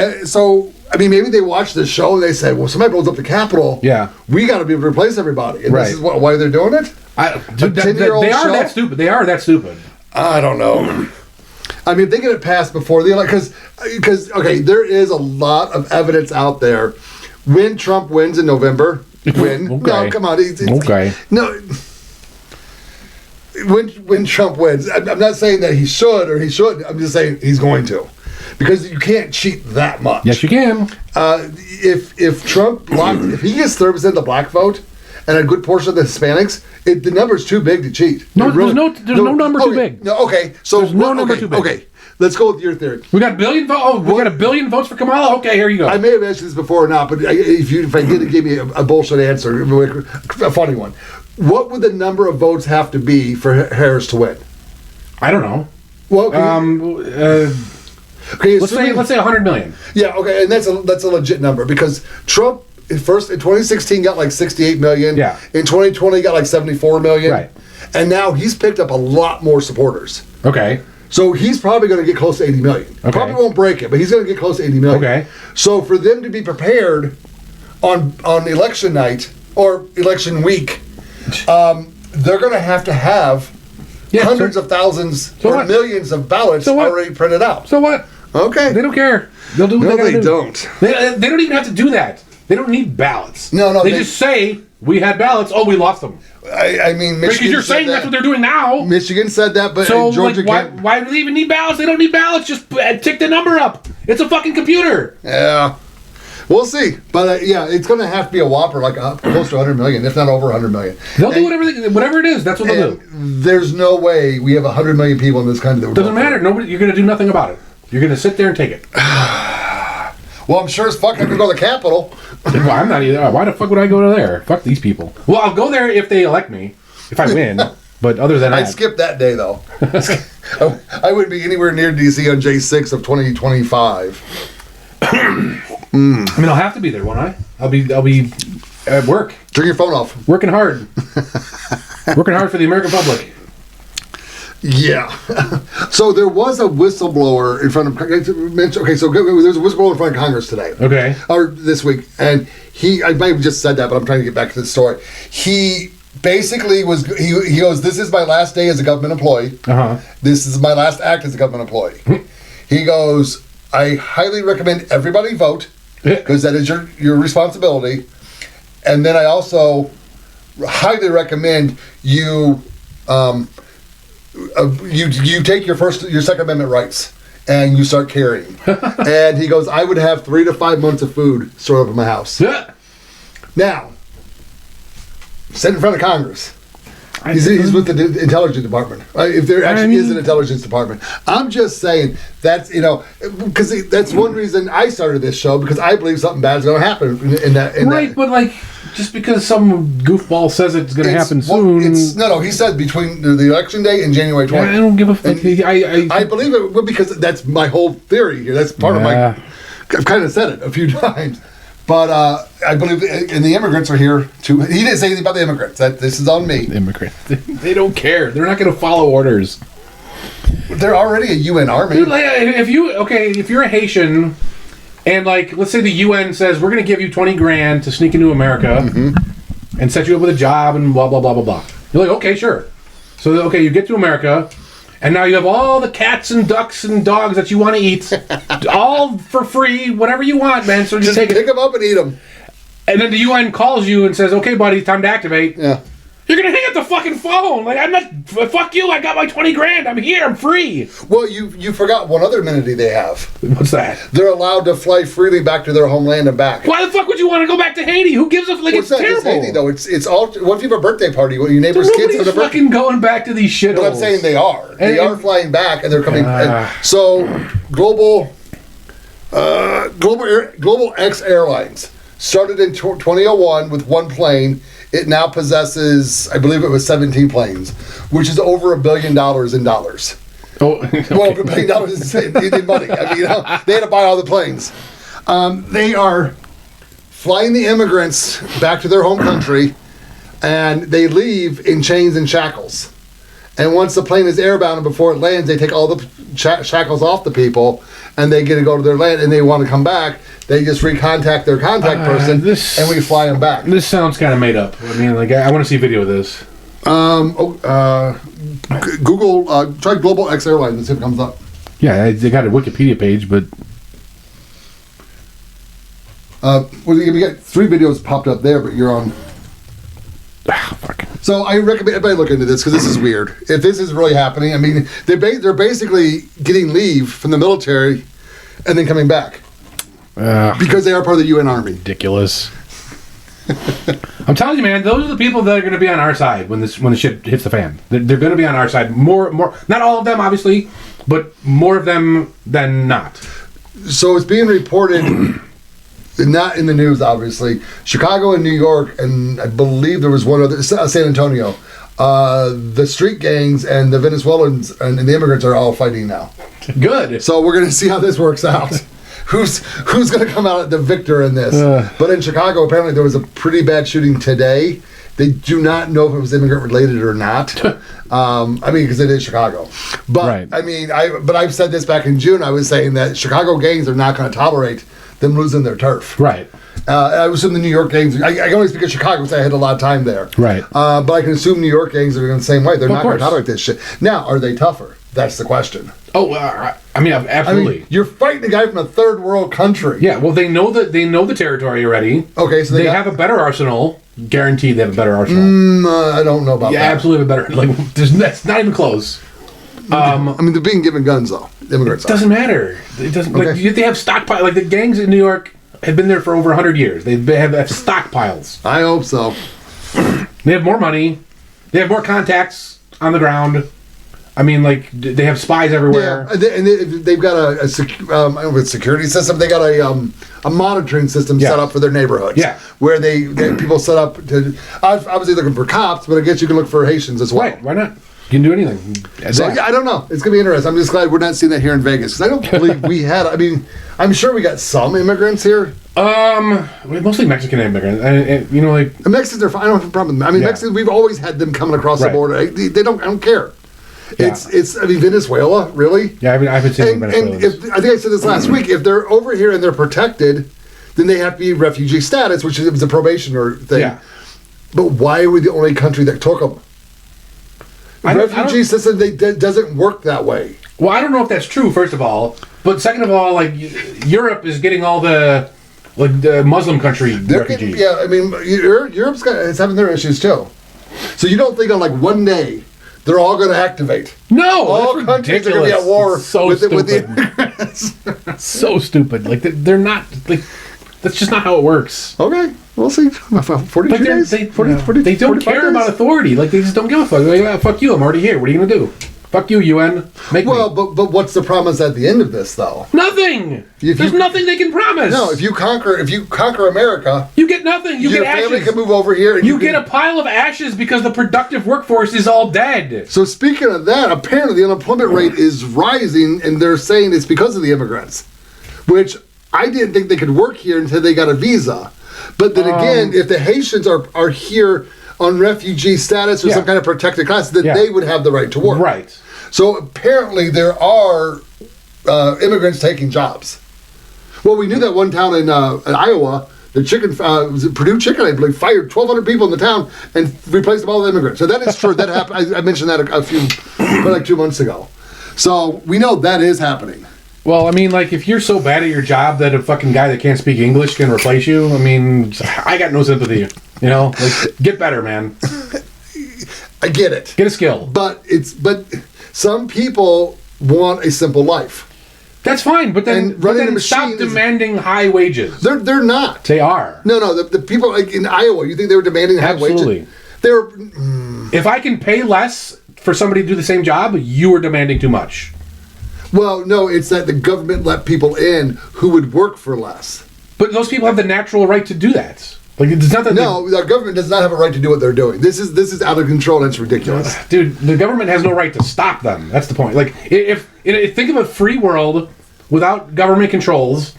Speaker 1: I mean, maybe they watched this show and they said, well, somebody blows up the Capitol.
Speaker 2: Yeah.
Speaker 1: We got to be able to replace everybody. And this is why they're doing it?
Speaker 2: They are that stupid. They are that stupid.
Speaker 1: I don't know. I mean, if they get it passed before the election, because okay, there is a lot of evidence out there. When Trump wins in November,
Speaker 2: Okay.
Speaker 1: No, come on.
Speaker 2: Okay.
Speaker 1: No. When Trump wins, I'm not saying that he should or he shouldn't. I'm just saying he's going to, because you can't cheat that much.
Speaker 2: Yes, you can.
Speaker 1: If Trump if he gets 30% of the black vote and a good portion of the Hispanics, the number's too big to cheat.
Speaker 2: No, there's no number too big.
Speaker 1: No, okay, so
Speaker 2: There's no number too big.
Speaker 1: Okay, let's go with your theory.
Speaker 2: We got a billion votes. Oh, we got a billion votes for Kamala. Okay, here you go.
Speaker 1: I may have asked you this before or not, but if I did give me a bullshit answer, a funny one. What would the number of votes have to be for Harris to win?
Speaker 2: I don't know.
Speaker 1: Well, okay,
Speaker 2: let's say 100 million.
Speaker 1: Yeah, okay, and that's a legit number, because Trump first in 2016 got like 68 million.
Speaker 2: Yeah.
Speaker 1: In 2020 got like 74 million.
Speaker 2: Right.
Speaker 1: And now he's picked up a lot more supporters.
Speaker 2: Okay.
Speaker 1: So he's probably going to get close to 80 million.
Speaker 2: Okay.
Speaker 1: Probably won't break it, but he's going to get close to 80 million.
Speaker 2: Okay.
Speaker 1: So for them to be prepared on election night or election week, they're going to have hundreds of thousands or millions of ballots already printed out.
Speaker 2: So what?
Speaker 1: Okay.
Speaker 2: They don't care. They'll do what they
Speaker 1: don't.
Speaker 2: They don't even have to do that. They don't need ballots.
Speaker 1: No.
Speaker 2: They just say, we had ballots. Oh, we lost them.
Speaker 1: I mean, Michigan
Speaker 2: because you're saying that's what they're doing now.
Speaker 1: Michigan said that, but
Speaker 2: so
Speaker 1: Georgia
Speaker 2: why do they even need ballots? They don't need ballots. Just tick the number up. It's a fucking computer.
Speaker 1: Yeah. We'll see. But yeah, it's going to have to be a whopper, like close to 100 million, if not over 100 million.
Speaker 2: They'll do whatever it is. That's what they'll do.
Speaker 1: There's no way we have 100 million people in this country. That
Speaker 2: doesn't matter. You're going to do nothing about it. You're going to sit there and take it.
Speaker 1: Well, I'm sure as fuck I could go to the Capitol.
Speaker 2: Well, I'm not either. Why the fuck would I go to there? Fuck these people. Well, I'll go there if they elect me. If I win. But other than that...
Speaker 1: I'd skip that day, though. I wouldn't be anywhere near D.C. on J6 of 2025.
Speaker 2: I mean, I'll have to be there, won't I? I'll be at work.
Speaker 1: Turn your phone off.
Speaker 2: Working hard. Working hard for the American public.
Speaker 1: Yeah. So there was a whistleblower in front of... Okay, so there's a whistleblower in front of Congress today.
Speaker 2: Okay.
Speaker 1: Or this week. And I might have just said that, but I'm trying to get back to the story. He basically he goes, this is my last day as a government employee. Uh-huh. This is my last act as a government employee. He goes, I highly recommend everybody vote, because that is your responsibility. And then I also highly recommend you you take your Second Amendment rights and you start carrying. And he goes, I would have 3 to 5 months of food stored up in my house. Now, sitting in front of Congress. He's with the intelligence department. If there actually is an intelligence department. I'm just saying that's, because that's one reason I started this show, because I believe something bad is going to happen in that.
Speaker 2: But like, just because some goofball says it's going to happen soon.
Speaker 1: No, he said between the election day and January 20th.
Speaker 2: I don't give a fuck.
Speaker 1: I believe it because that's my whole theory here. That's part of my... I've kind of said it a few times. But I believe, and the immigrants are here too. He didn't say anything about the immigrants. This is on me.
Speaker 2: Immigrants. They don't care. They're not going to follow orders.
Speaker 1: They're already a UN army.
Speaker 2: Dude, like, if you're a Haitian, and like, let's say the UN says we're going to give you $20,000 to sneak into America and set you up with a job and blah blah blah blah blah. You're like, okay, sure. So you get to America. And now you have all the cats and ducks and dogs that you want to eat, all for free, whatever you want, man. So just
Speaker 1: pick them up and eat them.
Speaker 2: And then the UN calls you and says, "Okay, buddy, time to activate."
Speaker 1: Yeah.
Speaker 2: You're gonna hang up the fucking phone. Like, I'm not. Fuck you. I got my $20,000. I'm here. I'm free.
Speaker 1: Well, you forgot one other amenity they have.
Speaker 2: What's that?
Speaker 1: They're allowed to fly freely back to their homeland and back.
Speaker 2: Why the fuck would you want to go back to Haiti? Who gives a like? It's terrible.
Speaker 1: It's Haiti though. It's all. What if you have a birthday party? Your neighbor's kids have a birthday.
Speaker 2: Fucking going back to these shitholes.
Speaker 1: But I'm saying they are. They are flying back and they're coming. So global X Airlines started in 2001 with one plane. It now possesses, I believe it was 17 planes, which is over $1 billion in dollars.
Speaker 2: Oh, okay.
Speaker 1: Well, $1 billion in money. I mean, they had to buy all the planes. They are flying the immigrants back to their home country, and they leave in chains and shackles. And once the plane is airbound and before it lands, they take all the shackles off the people, and they get to go to their land, and they want to come back. They just recontact their contact person, and we fly them back.
Speaker 2: This sounds kind of made up. I mean, like, I want to see a video of this.
Speaker 1: Google, try Global X Airlines and see if it comes up.
Speaker 2: Yeah, they got a Wikipedia page, but...
Speaker 1: we got 3 videos popped up there, but you're on...
Speaker 2: fuck.
Speaker 1: So I recommend everybody look into this because this is weird. If this is really happening, I mean, they're basically getting leave from the military and then coming back because they are part of the UN Army.
Speaker 2: Ridiculous. I'm telling you, man, those are the people that are going to be on our side when the shit hits the fan. They're going to be on our side. More, not all of them, obviously, but more of them than not. So
Speaker 1: it's being reported. Not in the news, obviously. Chicago and New York, and I believe there was one other, San Antonio. The street gangs and the Venezuelans and the immigrants are all fighting now.
Speaker 2: Good.
Speaker 1: So we're going to see how this works out. Who's going to come out the victor in this? But in Chicago, apparently there was a pretty bad shooting today. They do not know if it was immigrant related or not. I mean, because it is Chicago. But right. I mean, I've said this back in June. I was saying that Chicago gangs are not going to tolerate them losing their turf. Right. I assume the New York gangs, I can only speak of Chicago because I had a lot of time there. Right. But I can assume New York gangs are going the same way. They're not going to tolerate this shit. Now, are they tougher? That's the question. Oh, I mean, absolutely. I mean, you're fighting a guy from a third world country. Yeah, well, they know the territory already. Okay, so they have a better arsenal. Guaranteed they have a better arsenal. I don't know about that. Yeah, absolutely better. Like, that's not even close. I mean, they're being given guns, though. Immigrants. It doesn't matter. It doesn't. Okay. Like, they have stockpile. Like, the gangs in New York have been there for over 100 years. They have stockpiles. I hope so. They have more money. They have more contacts on the ground. I mean, like, they have spies everywhere. Yeah, and they've got a security system. They got a monitoring system set up for their neighborhoods. Yeah. Where they people set up to, obviously looking for cops, but I guess you can look for Haitians as well. Right, why not? You can do anything. So, yeah, I don't know. It's going to be interesting. I'm just glad we're not seeing that here in Vegas. Because I don't believe we had, I mean, I'm sure we got some immigrants here. Mostly Mexican immigrants. And you know, like... The Mexicans are fine. I don't have a problem with them. I mean, Mexicans, we've always had them coming across the border. I don't care. Yeah. I mean, Venezuela, really? Yeah, I've been seeing Venezuela. I think I said this last week. If they're over here and they're protected, then they have to be refugee status, which is a probationer thing. Yeah. But why are we the only country that took them? The refugee system doesn't work that way. Well, I don't know if that's true, first of all. But second of all, like, Europe is getting all the Muslim country refugees. Yeah, I mean, Europe's having their issues, too. So you don't think on, like, one day... They're all going to activate. No, all countries are going to be at war with the immigrants. So stupid. Like they're not. Like that's just not how it works. Okay, we'll see. 42 days. They don't care about authority. Like they just don't give a fuck. Like, fuck you. I'm already here. What are you going to do? Fuck you, UN. Make me. But what's the promise at the end of this, though? Nothing. There's nothing they can promise. No, if you conquer America, you get nothing. You get ashes. Your family can move over here. And you get a pile of ashes because the productive workforce is all dead. So speaking of that, apparently the unemployment rate is rising, and they're saying it's because of the immigrants, which I didn't think they could work here until they got a visa. But then again, if the Haitians are here on refugee status or some kind of protected class, then they would have the right to work. Right. So apparently there are immigrants taking jobs. Well, we knew that one town in Iowa, the chicken, was it Purdue Chicken, I believe, fired 1,200 people in the town and replaced them all with immigrants. So that is true. That happened. I mentioned that like 2 months ago. So we know that is happening. Well, I mean, like, if you're so bad at your job that a fucking guy that can't speak English can replace you, I mean, I got no sympathy. You know, like, get better, man. I get it. Get a skill. But some people want a simple life. That's fine, but then stop demanding high wages. They're not. They are. No, the people like in Iowa, you think they were demanding high wages? Absolutely. If I can pay less for somebody to do the same job, you are demanding too much. Well, no, it's that the government let people in who would work for less. But those people have the natural right to do that. Like, it's not that the government does not have a right to do what they're doing. This is out of control and it's ridiculous. Dude, the government has no right to stop them. That's the point. Like, if think of a free world without government controls,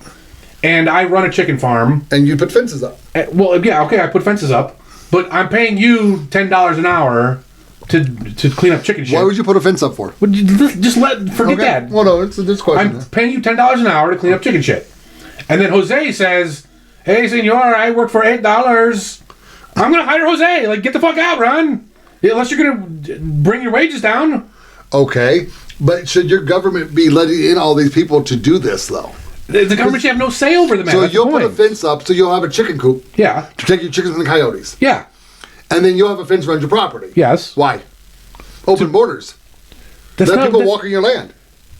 Speaker 1: and I run a chicken farm. And you put fences up. Well, yeah, okay, I put fences up, but I'm paying you $10 an hour to clean up chicken shit. Why would you put a fence up for? Forget that. Well, no, it's a question. I'm paying you $10 an hour to clean up chicken shit. And then Jose says, hey, senor, I work for $8. I'm going to hire Jose. Like, get the fuck out, Ron. Unless you're going to bring your wages down. Okay. But should your government be letting in all these people to do this, though?
Speaker 2: The government should have no say over the matter.
Speaker 1: So you'll put a fence up, so you'll have a chicken coop.
Speaker 2: Yeah.
Speaker 1: To protect your chickens from the coyotes.
Speaker 2: Yeah.
Speaker 1: And then you'll have a fence around your property.
Speaker 2: Yes.
Speaker 1: Why? Open borders. Let people walk on your land.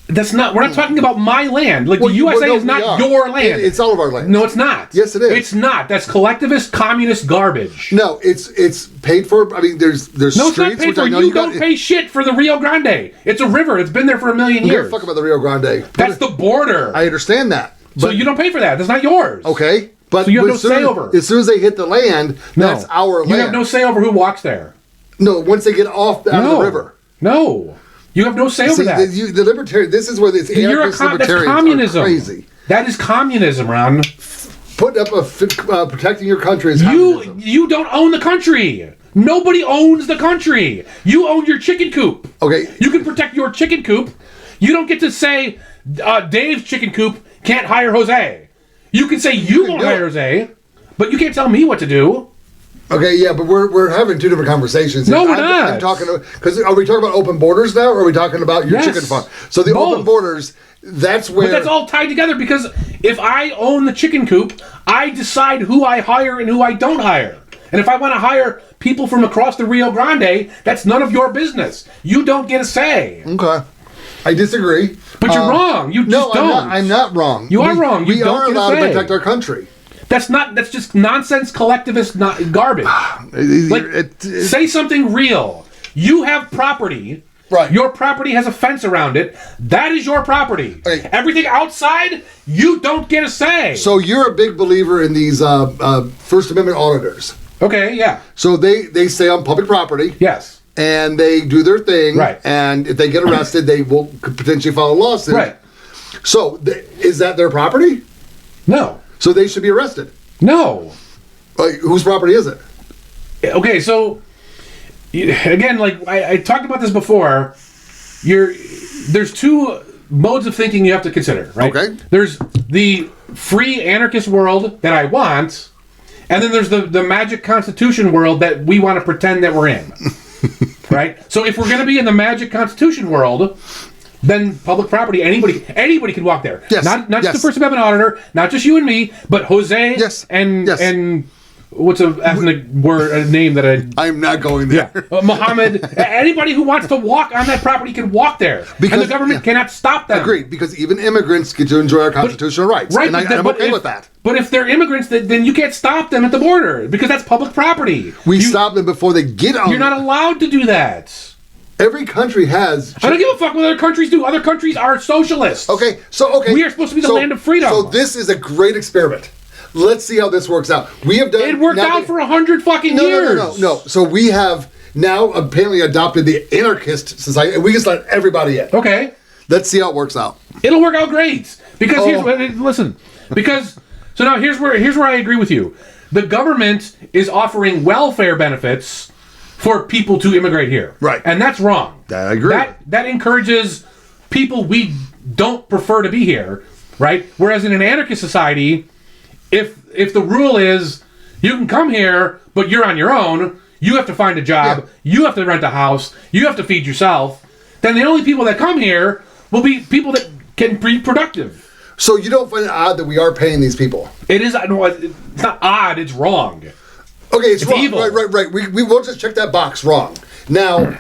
Speaker 2: That's not. We're not talking about my land. Like the USA is not your land.
Speaker 1: It's all of our land.
Speaker 2: No, it's not.
Speaker 1: Yes, it is.
Speaker 2: It's not. That's collectivist communist garbage.
Speaker 1: No, it's paid for. I mean, there's
Speaker 2: no,
Speaker 1: streets.
Speaker 2: it's not paid for. You don't pay shit for the Rio Grande. It's a river. It's been there for 1,000,000 years.
Speaker 1: Who gives a fuck about the Rio Grande?
Speaker 2: That's the border.
Speaker 1: I understand that.
Speaker 2: So you don't pay for that. That's not yours.
Speaker 1: Okay, but
Speaker 2: so you have no say over.
Speaker 1: As soon as they hit the land, that's our land.
Speaker 2: You have no say over who walks there.
Speaker 1: No, once they get out of the river.
Speaker 2: No. You have no say over that.
Speaker 1: The libertarian. This is where this anarchist libertarians are crazy.
Speaker 2: That is communism, Ron.
Speaker 1: Put up protecting your country is communism.
Speaker 2: You don't own the country. Nobody owns the country. You own your chicken coop.
Speaker 1: Okay.
Speaker 2: You can protect your chicken coop. You don't get to say Dave's chicken coop can't hire Jose. You can say you won't hire Jose, but you can't tell me what to do.
Speaker 1: Okay, yeah, but we're having two different conversations.
Speaker 2: No, we're not.
Speaker 1: I'm talking because are we talking about open borders now, or are we talking about your chicken farm? So the open borders, that's where.
Speaker 2: But that's all tied together because if I own the chicken coop, I decide who I hire and who I don't hire. And if I want to hire people from across the Rio Grande, that's none of your business. You don't get a say.
Speaker 1: Okay, I disagree.
Speaker 2: But you're wrong. You just don't.
Speaker 1: I'm not wrong.
Speaker 2: You are wrong.
Speaker 1: We are allowed to protect our country.
Speaker 2: That's just nonsense collectivist garbage. Say something real. You have property.
Speaker 1: Right.
Speaker 2: Your property has a fence around it. That is your property.
Speaker 1: Okay.
Speaker 2: Everything outside, you don't get a say.
Speaker 1: So you're a big believer in these First Amendment auditors.
Speaker 2: Okay, yeah.
Speaker 1: So they stay on public property.
Speaker 2: Yes.
Speaker 1: And they do their thing.
Speaker 2: Right.
Speaker 1: And if they get arrested, they could potentially file a lawsuit.
Speaker 2: Right.
Speaker 1: So is that their property?
Speaker 2: No.
Speaker 1: So they should be arrested?
Speaker 2: No.
Speaker 1: Whose property is it?
Speaker 2: Okay, so again, like I talked about this before, there's two modes of thinking you have to consider, right?
Speaker 1: Okay.
Speaker 2: There's the free anarchist world that I want, and then there's the magic constitution world that we want to pretend that we're in. Right? So if we're going to be in the magic constitution world, then public property, anybody can walk there.
Speaker 1: Yes.
Speaker 2: Not just the First Amendment auditor, not just you and me, but Jose and what's a ethnic name that I'm
Speaker 1: not going there.
Speaker 2: Yeah. Muhammad. Anybody who wants to walk on that property can walk there. Because the government cannot stop them.
Speaker 1: Agreed, because even immigrants get to enjoy our constitutional rights.
Speaker 2: Right,
Speaker 1: and I'm okay with that.
Speaker 2: But if they're immigrants, then you can't stop them at the border because that's public property.
Speaker 1: We stop them before they get on.
Speaker 2: You're not allowed to do that.
Speaker 1: Every country has.
Speaker 2: I don't give a fuck what other countries do. Other countries are socialists.
Speaker 1: Okay.
Speaker 2: We are supposed to be the land of freedom.
Speaker 1: So this is a great experiment. Let's see how this works out. We have done.
Speaker 2: It worked out for 100 fucking years.
Speaker 1: No. So we have now apparently adopted the anarchist society, and we just let everybody in.
Speaker 2: Okay.
Speaker 1: Let's see how it works out.
Speaker 2: It'll work out great because so now here's where I agree with you. The government is offering welfare benefits for people to immigrate here.
Speaker 1: Right.
Speaker 2: And that's wrong.
Speaker 1: I agree.
Speaker 2: That encourages people we don't prefer to be here, right? Whereas in an anarchist society, if the rule is you can come here, but you're on your own, you have to find a job, you have to rent a house, you have to feed yourself, then the only people that come here will be people that can be productive.
Speaker 1: So you don't find it odd that we are paying these people?
Speaker 2: It is. No, it's not odd. It's wrong.
Speaker 1: Okay, it's wrong.
Speaker 2: Evil.
Speaker 1: Right. We won't just check that box wrong. Now,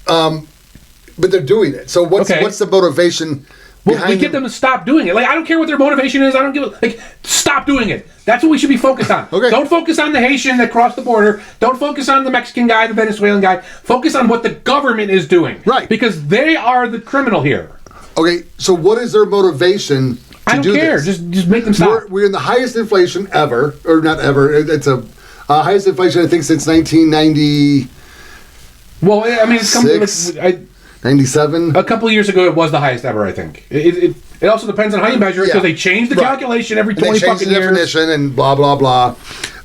Speaker 1: but they're doing it. So what's the motivation?
Speaker 2: Well, we get them to stop doing it. Like, I don't care what their motivation is. I don't give a, stop doing it. That's what we should be focused on.
Speaker 1: Okay.
Speaker 2: Don't focus on the Haitian that crossed the border. Don't focus on the Mexican guy, the Venezuelan guy. Focus on what the government is doing.
Speaker 1: Right.
Speaker 2: Because they are the criminal here.
Speaker 1: Okay, so what is their motivation to
Speaker 2: I don't
Speaker 1: do
Speaker 2: care.
Speaker 1: this?
Speaker 2: Just make them stop.
Speaker 1: We're in the highest inflation ever, or not ever. It's a highest inflation I think since 1990.
Speaker 2: Well, I mean, it's
Speaker 1: 97.
Speaker 2: A couple of years ago, it was the highest ever. I think it also depends on how you measure it because they change the calculation every 20 fucking years. They change the
Speaker 1: definition and blah blah blah.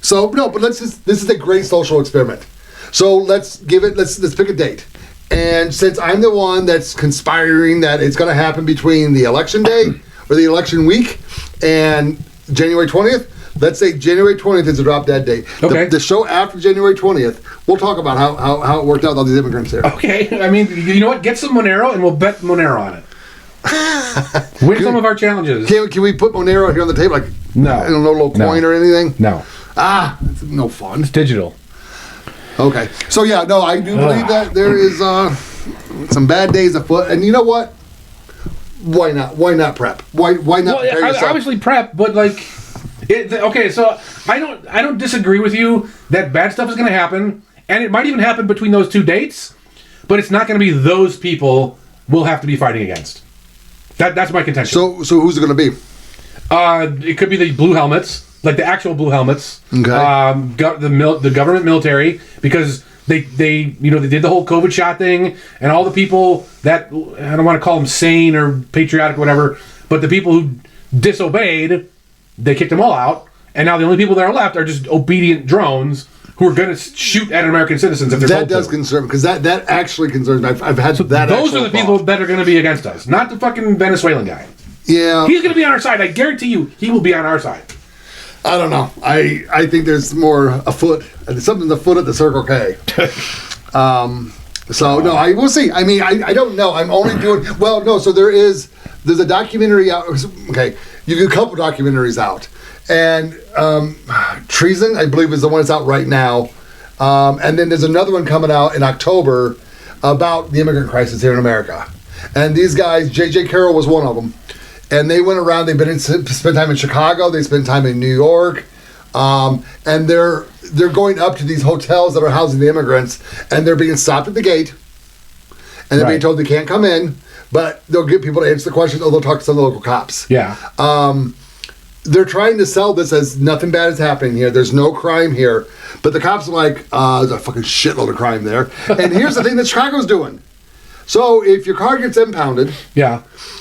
Speaker 1: So no, but this is a great social experiment. So let's pick a date. And since I'm the one that's conspiring that it's going to happen between the election day or the election week and January 20th, Let's say January 20th is a drop dead date.
Speaker 2: Okay.
Speaker 1: The show after January 20th, we'll talk about how it worked out with all these immigrants here.
Speaker 2: Okay. I mean, you know what? Get some Monero and we'll bet Monero on it. Win some of our challenges.
Speaker 1: Can we put Monero here on the table? Like,
Speaker 2: no.
Speaker 1: I don't know, little coin or anything?
Speaker 2: No.
Speaker 1: It's no fun.
Speaker 2: It's digital.
Speaker 1: Okay. So, yeah, no, I do believe that there is some bad days afoot. And you know what? Why not? Why not prep? Why not prepare yourself?
Speaker 2: Obviously prep, but like... okay, so I don't disagree with you that bad stuff is going to happen, and it might even happen between those two dates, but it's not going to be those people we'll have to be fighting against. That's my contention.
Speaker 1: So who's it going to be?
Speaker 2: It could be the blue helmets, like the actual blue helmets.
Speaker 1: Okay.
Speaker 2: The government military, because they did the whole COVID shot thing, and all the people that, I don't want to call them sane or patriotic or whatever, but the people who disobeyed, they kicked them all out, and now the only people that are left are just obedient drones who are going to shoot at American citizens if they're told to. That does
Speaker 1: concern me, because that actually concerns me. I've had that.
Speaker 2: Those are the people that are going to be against us, not the fucking Venezuelan guy.
Speaker 1: Yeah.
Speaker 2: He's going to be on our side. I guarantee you he will be on our side.
Speaker 1: I don't know. I think there's more afoot. Something's afoot at the Circle K. So, no, we'll see. I mean, I don't know. I'm only doing... Well, no, so there's a documentary out... Okay, you get a couple documentaries out. And Treason, I believe, is the one that's out right now. And then there's another one coming out in October about the immigrant crisis here in America. And these guys, J.J. Carroll was one of them. And they went around, spent time in Chicago, they spent time in New York. And they're going up to these hotels that are housing the immigrants, and they're being stopped at the gate, and they're being told they can't come in, but they'll get people to answer the questions, or they'll talk to some of the local cops.
Speaker 2: Yeah.
Speaker 1: They're trying to sell this as nothing bad is happening here. There's no crime here. But the cops are like, there's a fucking shitload of crime there. And here's the thing that Chicago's doing. So if your car gets impounded,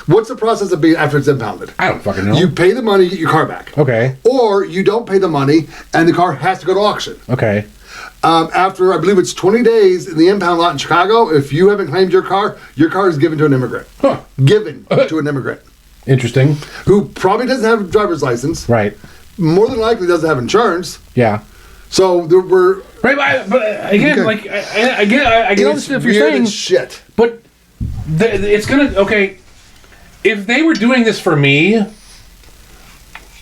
Speaker 1: what's the process of being after it's impounded?
Speaker 2: I don't fucking know.
Speaker 1: You pay the money, get your car back.
Speaker 2: Okay.
Speaker 1: Or you don't pay the money, and the car has to go to auction.
Speaker 2: Okay.
Speaker 1: After, I believe it's 20 days in the impound lot in Chicago, if you haven't claimed your car is given to an immigrant.
Speaker 2: Huh.
Speaker 1: Given to an immigrant.
Speaker 2: Interesting.
Speaker 1: Who probably doesn't have a driver's license.
Speaker 2: Right.
Speaker 1: More than likely doesn't have insurance.
Speaker 2: Yeah.
Speaker 1: So there were...
Speaker 2: Right, but again, like, I get all this stuff you're saying.
Speaker 1: As shit.
Speaker 2: But it's gonna... Okay, if they were doing this for me,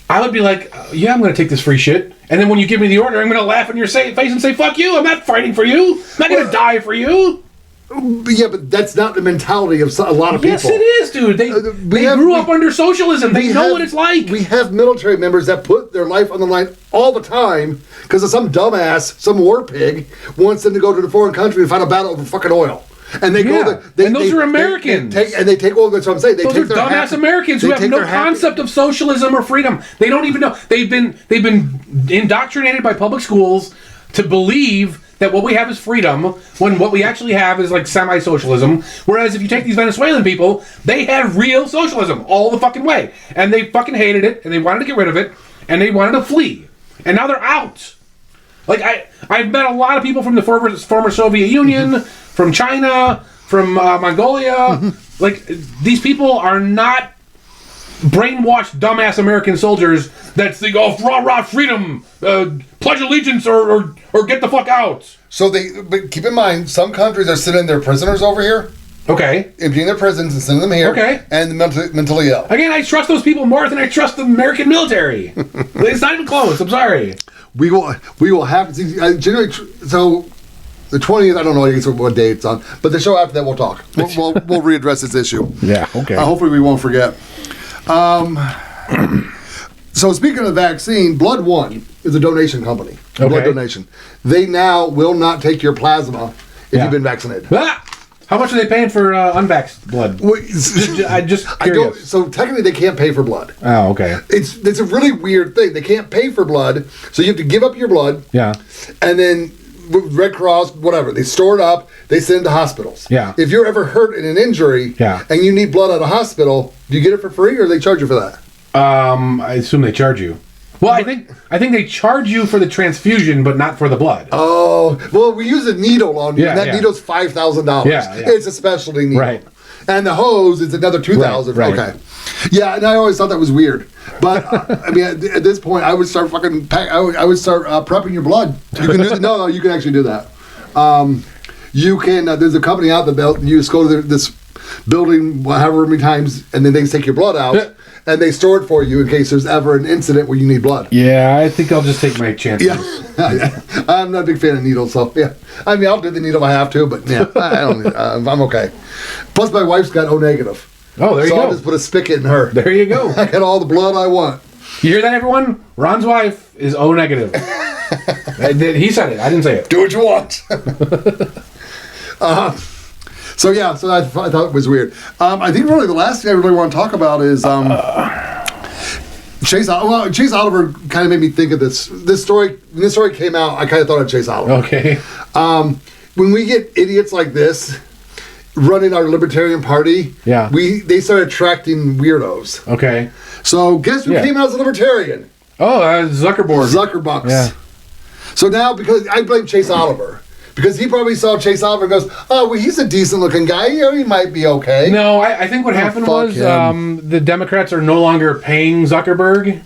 Speaker 2: I would be like, yeah, I'm gonna take this free shit. And then when you give me the order, I'm gonna laugh in your face and say, fuck you, I'm not fighting for you. I'm not gonna die for you.
Speaker 1: Yeah, but that's not the mentality of a lot of people.
Speaker 2: Yes, it is, dude. They grew up under socialism. They know what it's like.
Speaker 1: We have military members that put their life on the line all the time because of some dumbass, some war pig, wants them to go to the foreign country and fight a battle over fucking oil. And they go there.
Speaker 2: And those are Americans.
Speaker 1: They take all. That's what I'm saying.
Speaker 2: Those are dumbass Americans who have no concept of socialism or freedom. They don't even know. They've been indoctrinated by public schools to believe that what we have is freedom, when what we actually have is like semi-socialism. Whereas if you take these Venezuelan people, they had real socialism all the fucking way. And they fucking hated it, and they wanted to get rid of it, and they wanted to flee. And now they're out. Like, I've met a lot of people from the former Soviet Union, from China, from Mongolia. Like, these people are not brainwashed dumbass American soldiers that think, oh, rah freedom, pledge allegiance or get the fuck out.
Speaker 1: So but keep in mind, some countries are sending their prisoners over here.
Speaker 2: Okay.
Speaker 1: Emptying their prisons and sending them here. Okay. And the mentally ill.
Speaker 2: Again, I trust those people more than I trust the American military. It's not even close. I'm sorry.
Speaker 1: We will have to see. So the 20th, I don't know what day it's on, but the show after that we'll talk. We'll readdress this issue.
Speaker 2: Yeah. Okay.
Speaker 1: Hopefully we won't forget. So speaking of the vaccine, Blood One is a donation company. Okay. Blood donation. They now will not take your plasma if you've been vaccinated.
Speaker 2: How much are they paying for unvaxxed blood? I don't.
Speaker 1: So technically, they can't pay for blood.
Speaker 2: Oh, okay.
Speaker 1: It's a really weird thing. They can't pay for blood, so you have to give up your blood.
Speaker 2: Yeah.
Speaker 1: And then Red Cross, whatever, they store it up. They send it to hospitals.
Speaker 2: Yeah.
Speaker 1: If you're ever hurt in an injury, and you need blood at a hospital, do you get it for free, or do they charge you for that?
Speaker 2: I assume they charge you. Well, I think they charge you for the transfusion, but not for the blood.
Speaker 1: Oh, well, we use a needle on you, and that needle's $5,000.
Speaker 2: Yeah.
Speaker 1: It's a specialty needle.
Speaker 2: Right.
Speaker 1: And the hose is another 2,000.
Speaker 2: Right.
Speaker 1: Okay. Yeah, and I always thought that was weird. But I mean, at this point, I would start fucking. I would start prepping your blood. You can do no, you can actually do that. You can. There's a company out that you just go to this building however many times, and then they take your blood out, and they store it for you in case there's ever an incident where you need blood.
Speaker 2: Yeah, I think I'll just take my chances.
Speaker 1: Yeah, I'm not a big fan of needles, so yeah. I mean, I'll do the needle if I have to, but yeah, I don't. I'm okay. Plus, my wife's got O negative.
Speaker 2: Oh, there you
Speaker 1: so
Speaker 2: go.
Speaker 1: I'll just put a spigot in her.
Speaker 2: There you go.
Speaker 1: I got all the blood I want.
Speaker 2: You hear that, everyone? Ron's wife is O negative. He said it. I didn't say it.
Speaker 1: Do what you want. So yeah, so I thought it was weird. I think really the last thing I really want to talk about is Chase. Well, Chase Oliver kind of made me think of this story. When this story came out, I kind of thought of Chase Oliver.
Speaker 2: Okay.
Speaker 1: When we get idiots like this running our Libertarian Party,
Speaker 2: yeah,
Speaker 1: they start attracting weirdos.
Speaker 2: Okay.
Speaker 1: So guess who came out as a Libertarian?
Speaker 2: Oh, Zuckerberg.
Speaker 1: Zuckerbucks.
Speaker 2: Yeah.
Speaker 1: So now, because I blame Chase Oliver. Because he probably saw Chase Oliver and goes, oh, well, he's a decent-looking guy. You know, he might be okay.
Speaker 2: No, I think what happened was the Democrats are no longer paying Zuckerberg.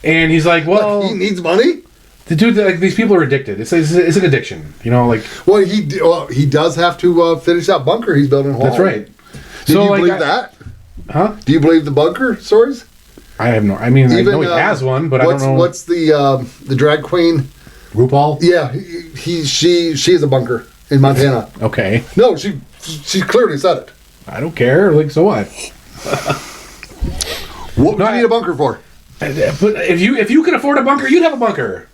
Speaker 2: And he's like, well...
Speaker 1: He needs money?
Speaker 2: The dude, like, these people are addicted. It's an addiction, you know, like...
Speaker 1: Well, he does have to finish that bunker he's building in Hawaii.
Speaker 2: That's right.
Speaker 1: Do you believe that?
Speaker 2: Huh?
Speaker 1: Do you believe the bunker stories?
Speaker 2: I have no... I mean, I know he has one, but I don't know...
Speaker 1: What's the drag queen...
Speaker 2: RuPaul?
Speaker 1: Yeah, she has a bunker in Montana.
Speaker 2: Okay.
Speaker 1: No, she clearly said it.
Speaker 2: I don't care. Like, so what?
Speaker 1: What would you need a bunker for?
Speaker 2: But if you could afford a bunker, you'd have a bunker.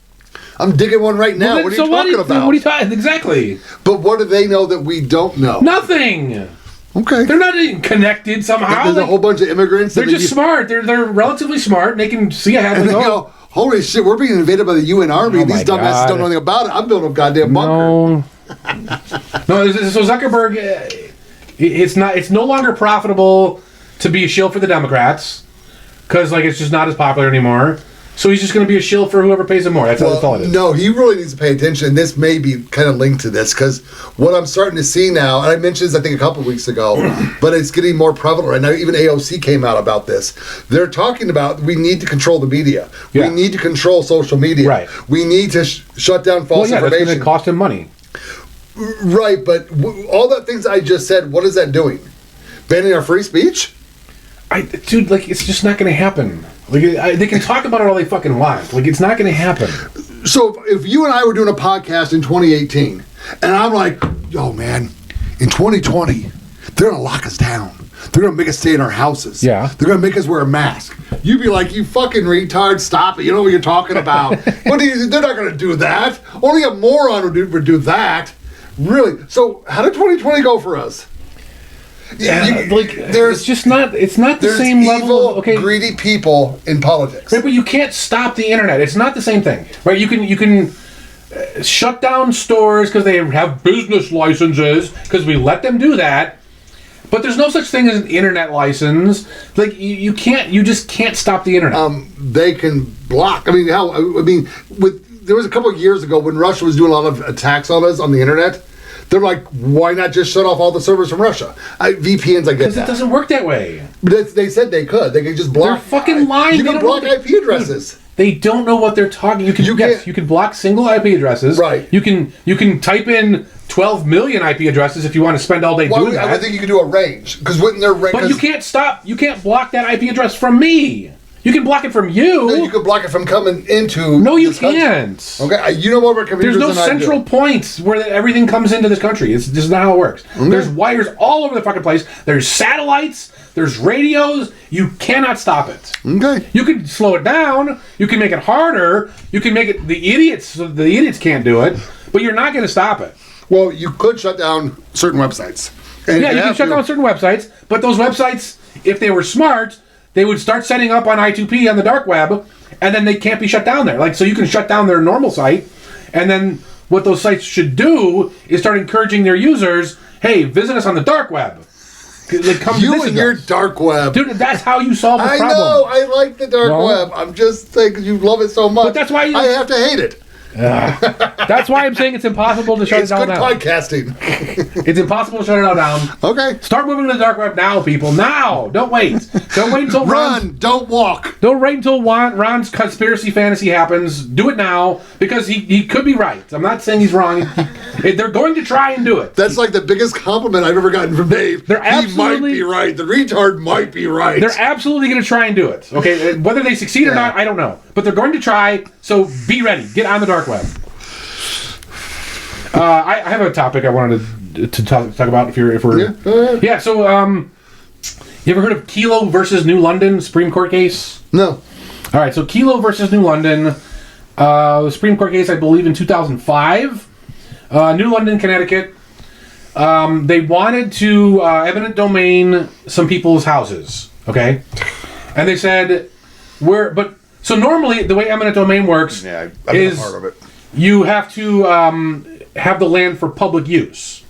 Speaker 1: I'm digging one right now. What are you talking about?
Speaker 2: What are you talking? Exactly.
Speaker 1: But what do they know that we don't know?
Speaker 2: Nothing.
Speaker 1: Okay.
Speaker 2: They're not even connected somehow.
Speaker 1: There's a whole bunch of immigrants.
Speaker 2: They're just smart. They're relatively smart. And they can see ahead and
Speaker 1: go, holy shit, we're being invaded by the UN Army. These dumbasses don't know anything about it. I'm building a goddamn bunker.
Speaker 2: No, so Zuckerberg, it's no longer profitable to be a shill for the Democrats because like it's just not as popular anymore. So he's just going to be a shill for whoever pays him more. That's all it is.
Speaker 1: No, he really needs to pay attention. And this may be kind of linked to this because what I'm starting to see now, and I mentioned this I think a couple weeks ago, but it's getting more prevalent right now. Even AOC came out about this. They're talking about we need to control the media. Yeah. We need to control social media.
Speaker 2: Right.
Speaker 1: We need to shut down false information.
Speaker 2: That's going to cost him money.
Speaker 1: Right, but all the things I just said, what is that doing? Banning our free speech?
Speaker 2: Dude, like, it's just not going to happen. Like, they can talk about it all they fucking want. Like, it's not going to happen.
Speaker 1: So, if you and I were doing a podcast in 2018, and I'm like, yo, man, in 2020, they're going to lock us down. They're going to make us stay in our houses.
Speaker 2: Yeah.
Speaker 1: They're going to make us wear a mask. You'd be like, you fucking retard, stop it. You know what you're talking about. They're not going to do that. Only a moron would do that. Really? So, how did 2020 go for us?
Speaker 2: Yeah, it's just not. It's not the same level.
Speaker 1: Okay, greedy people in politics.
Speaker 2: Right, but you can't stop the internet. It's not the same thing, right? You can shut down stores because they have business licenses because we let them do that. But there's no such thing as an internet license. Like you can't. You just can't stop the internet.
Speaker 1: They can block. I mean, there was a couple of years ago when Russia was doing a lot of attacks on us on the internet. They're like, why not just shut off all the servers from Russia? VPNs, I get
Speaker 2: because it doesn't work that way.
Speaker 1: But they said they could. They could just block.
Speaker 2: They're fucking lying.
Speaker 1: You can block IP addresses.
Speaker 2: They don't know what they're talking. You can block single IP addresses.
Speaker 1: Right.
Speaker 2: You can type in 12 million IP addresses if you want to spend all day doing that.
Speaker 1: I would think you could do a range because wouldn't there range?
Speaker 2: But you can't stop. You can't block that IP address from me. You can block it from you.
Speaker 1: No, you can block it from coming into.
Speaker 2: No, you can't.
Speaker 1: Okay, you know what we're computers.
Speaker 2: There's no central point where everything comes into this country. It's just not how it works. Okay. There's wires all over the fucking place. There's satellites. There's radios. You cannot stop it.
Speaker 1: Okay.
Speaker 2: You can slow it down. You can make it harder. You can make it the idiots. So the idiots can't do it. But you're not going to stop it.
Speaker 1: Well, you could shut down certain websites.
Speaker 2: Yeah, you can shut down certain websites. But those websites, if they were smart, they would start setting up on I2P on the dark web, and then they can't be shut down there. Like, so you can shut down their normal site, and then what those sites should do is start encouraging their users, hey, visit us on the dark web. Like, come
Speaker 1: you and your dark web.
Speaker 2: Dude, that's how you solve the problem.
Speaker 1: I know, I like the dark web. I'm just saying because you love it so much.
Speaker 2: But that's why
Speaker 1: I have to hate it.
Speaker 2: That's why I'm saying it's impossible to shut
Speaker 1: It's
Speaker 2: it all
Speaker 1: good
Speaker 2: down.
Speaker 1: podcasting.
Speaker 2: It's impossible to shut it all down.
Speaker 1: Okay.
Speaker 2: Start moving to the dark web now, people. Now! Don't wait. Don't wait until
Speaker 1: Run, don't walk.
Speaker 2: Don't wait until Ron's conspiracy fantasy happens. Do it now, because he could be right. I'm not saying he's wrong. They're going to try and do it.
Speaker 1: That's like the biggest compliment I've ever gotten from Dave.
Speaker 2: They're absolutely,
Speaker 1: he might be right. The retard might be right.
Speaker 2: They're absolutely going to try and do it. Okay, whether they succeed or not, I don't know. But they're going to try. So be ready. Get on the dark web. I have a topic I wanted to talk about. If we're yeah. So you ever heard of Kelo versus New London Supreme Court case?
Speaker 1: No.
Speaker 2: All right. So Kelo versus New London, the Supreme Court case, I believe, in 2005. New London, Connecticut. They wanted to eminent domain some people's houses. Okay, and they said so normally the way eminent domain works is
Speaker 1: part of it.
Speaker 2: You have to have the land for public use.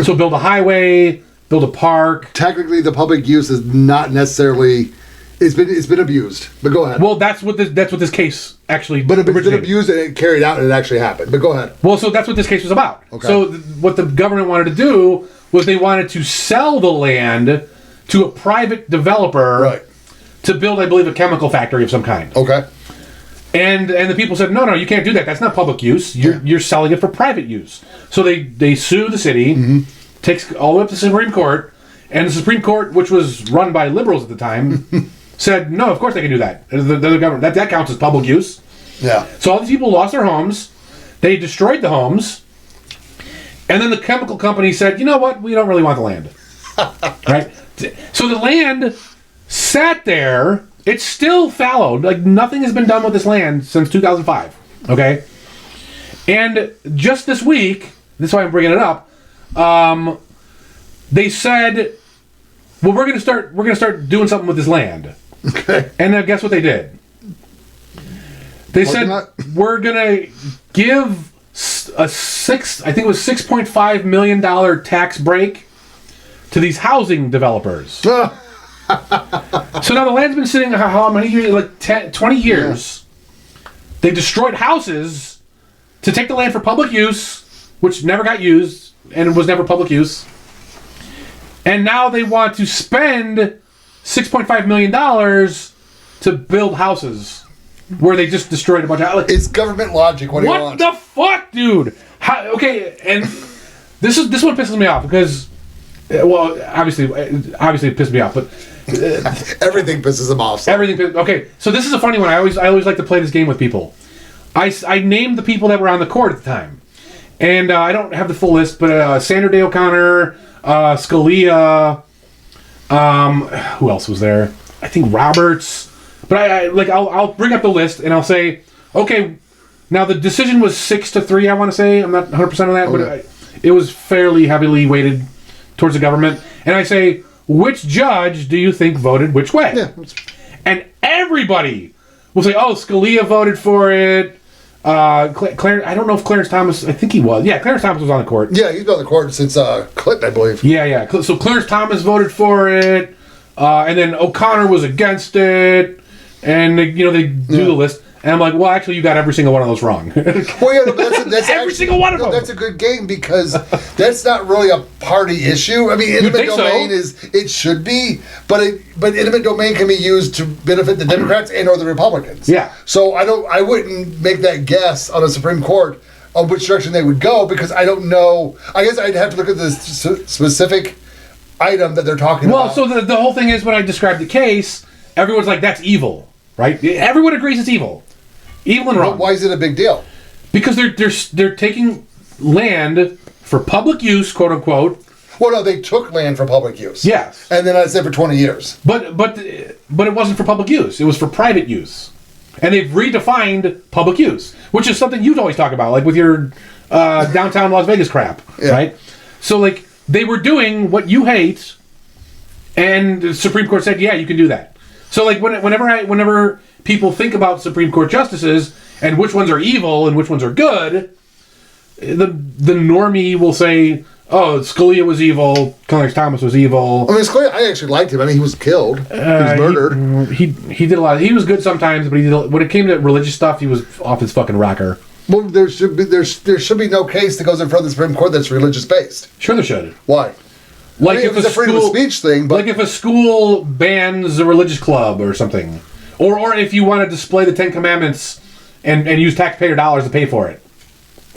Speaker 2: So build a highway, build a park.
Speaker 1: Technically, the public use is not necessarily. It's been abused. But go ahead.
Speaker 2: Well, that's what this case actually.
Speaker 1: But it's been abused and it carried out and it actually happened. But go ahead.
Speaker 2: Well, so that's what this case was about.
Speaker 1: Okay.
Speaker 2: So what the government wanted to do was they wanted to sell the land to a private developer to build, I believe, a chemical factory of some kind.
Speaker 1: Okay.
Speaker 2: And the people said, no, you can't do that. That's not public use. You're selling it for private use. So they sue the city, takes all the way up to the Supreme Court, and the Supreme Court, which was run by liberals at the time, said, no, of course they can do that. The government, that counts as public use.
Speaker 1: Yeah.
Speaker 2: So all these people lost their homes. They destroyed the homes. And then the chemical company said, you know what? We don't really want the land. Right? So the land sat there. It's still fallow. Like, nothing has been done with this land since 2005. Okay? And just this week, this is why I'm bringing it up, they said, well, we're going to start doing something with this land.
Speaker 1: Okay.
Speaker 2: And then guess what they did? They said, we're going to give I think it was $6.5 million tax break to these housing developers. So now the land's been sitting how many years? Like 20 years. Yeah. They destroyed houses to take the land for public use, which never got used and was never public use. And now they want to spend $6.5 million to build houses where they just destroyed a bunch of houses.
Speaker 1: It's government logic. What do you want?
Speaker 2: What the fuck, dude? Okay, and this one pisses me off because, well, obviously it pissed me off, but
Speaker 1: everything pisses them off. So.
Speaker 2: Everything. Okay, so this is a funny one. I always like to play this game with people. I named the people that were on the court at the time, and I don't have the full list, but Sandra Day O'Connor, Scalia, who else was there? I think Roberts. But I'll bring up the list and I'll say, okay, now the decision was 6-3. I want to say I'm not 100% on that, but it was fairly heavily weighted towards the government. And I say, which judge do you think voted which way?
Speaker 1: Yeah.
Speaker 2: And everybody will say, oh, Scalia voted for it. Clarence, I don't know if Clarence Thomas. I think he was. Yeah, Clarence Thomas was on the court.
Speaker 1: Yeah, he's been on the court since Clinton, I believe.
Speaker 2: Yeah. So Clarence Thomas voted for it, and then O'Connor was against it. And they do the list, and I'm like, well, actually, you got every single one of those wrong.
Speaker 1: Well, yeah, that's
Speaker 2: every single one of them.
Speaker 1: That's a good game because that's not really a party issue. I mean, intimate domain it should be, but intimate domain can be used to benefit the Democrats and or the Republicans.
Speaker 2: Yeah.
Speaker 1: So I wouldn't make that guess on a Supreme Court of which direction they would go because I don't know. I guess I'd have to look at the specific item that they're talking about.
Speaker 2: Well, so the whole thing is when I describe the case, everyone's like, that's evil. Right? Everyone agrees it's evil. Evil and wrong.
Speaker 1: But why is it a big deal?
Speaker 2: Because they're taking land for public use, quote unquote.
Speaker 1: Well, no, they took land for public use.
Speaker 2: Yes.
Speaker 1: And then I said for 20 years.
Speaker 2: But it wasn't for public use. It was for private use. And they've redefined public use, which is something you'd always talk about, like with your downtown Las Vegas crap, right? So, like, they were doing what you hate, and the Supreme Court said, yeah, you can do that. So, like, whenever people think about Supreme Court justices and which ones are evil and which ones are good, the normie will say, oh, Scalia was evil, Clarence Thomas was evil.
Speaker 1: I mean, Scalia, I actually liked him. I mean, he was killed. He was murdered.
Speaker 2: He did a lot. He was good sometimes, but when it came to religious stuff, he was off his fucking rocker.
Speaker 1: Well, there should be no case that goes in front of the Supreme Court that's religious based.
Speaker 2: Sure, there should.
Speaker 1: Why?
Speaker 2: Like
Speaker 1: if it's a freedom of speech thing, but
Speaker 2: like if a school bans a religious club or something, or if you want to display the Ten Commandments and use taxpayer dollars to pay for it,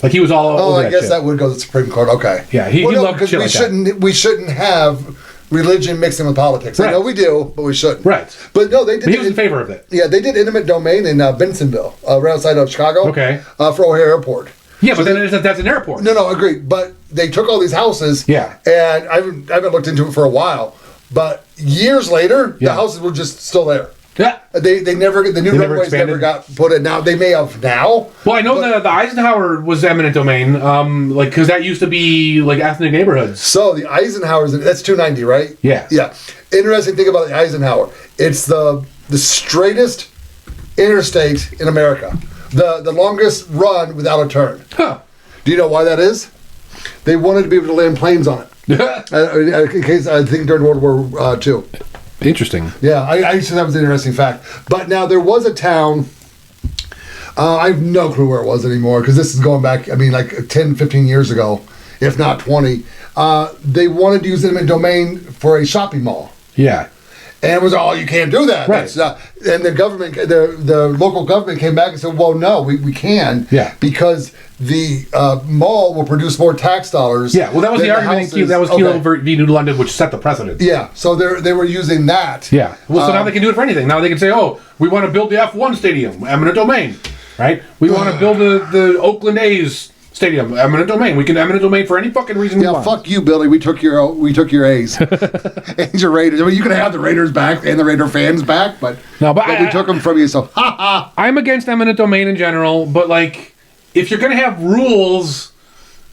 Speaker 2: like he was all over
Speaker 1: I guess that would go to the Supreme Court. Okay.
Speaker 2: Yeah, he loved shit like that.
Speaker 1: We shouldn't have religion mixing with politics. I know we do, but we shouldn't.
Speaker 2: Right.
Speaker 1: But no, they did.
Speaker 2: But he was in favor of it.
Speaker 1: Yeah, they did eminent domain in Bensenville, right outside of Chicago.
Speaker 2: Okay.
Speaker 1: For O'Hare Airport.
Speaker 2: Yeah, but then that's an airport.
Speaker 1: No, agreed. But they took all these houses.
Speaker 2: Yeah.
Speaker 1: And I haven't looked into it for a while, but years later, the houses were just still there.
Speaker 2: Yeah.
Speaker 1: They never, the new runways never got put in. Now, they may have now.
Speaker 2: Well, I know the Eisenhower was eminent domain, because that used to be, like, ethnic neighborhoods.
Speaker 1: So, the Eisenhower's, that's 290, right?
Speaker 2: Yeah.
Speaker 1: Yeah. Interesting thing about the Eisenhower. It's the straightest interstate in America. The longest run without a turn.
Speaker 2: Huh.
Speaker 1: Do you know why that is? They wanted to be able to land planes on it. In case, I think during World War II.
Speaker 2: Interesting.
Speaker 1: Yeah, I used to that was an interesting fact. But now there was a town, I have no clue where it was anymore, because this is going back, like 10, 15 years ago, if not 20. They wanted to use eminent domain for a shopping mall.
Speaker 2: Yeah.
Speaker 1: And it was, you can't do that.
Speaker 2: Right.
Speaker 1: And the government, the local government came back and said, well, no, we can.
Speaker 2: Yeah.
Speaker 1: Because the mall will produce more tax dollars.
Speaker 2: Yeah, well, that was the argument. That was Kelo v. New London, which set the precedent.
Speaker 1: Yeah, so they were using that.
Speaker 2: Yeah. Well, so now they can do it for anything. Now they can say, we want to build the F1 stadium, eminent domain, right? We want to build the Oakland A's stadium, eminent domain. We can eminent domain for any fucking reason we want.
Speaker 1: Yeah, fuck you, Billy. We took your A's and your Raiders. You can have the Raiders back and the Raider fans back, but we took them from you. So
Speaker 2: I'm against eminent domain in general, but like, if you're gonna have rules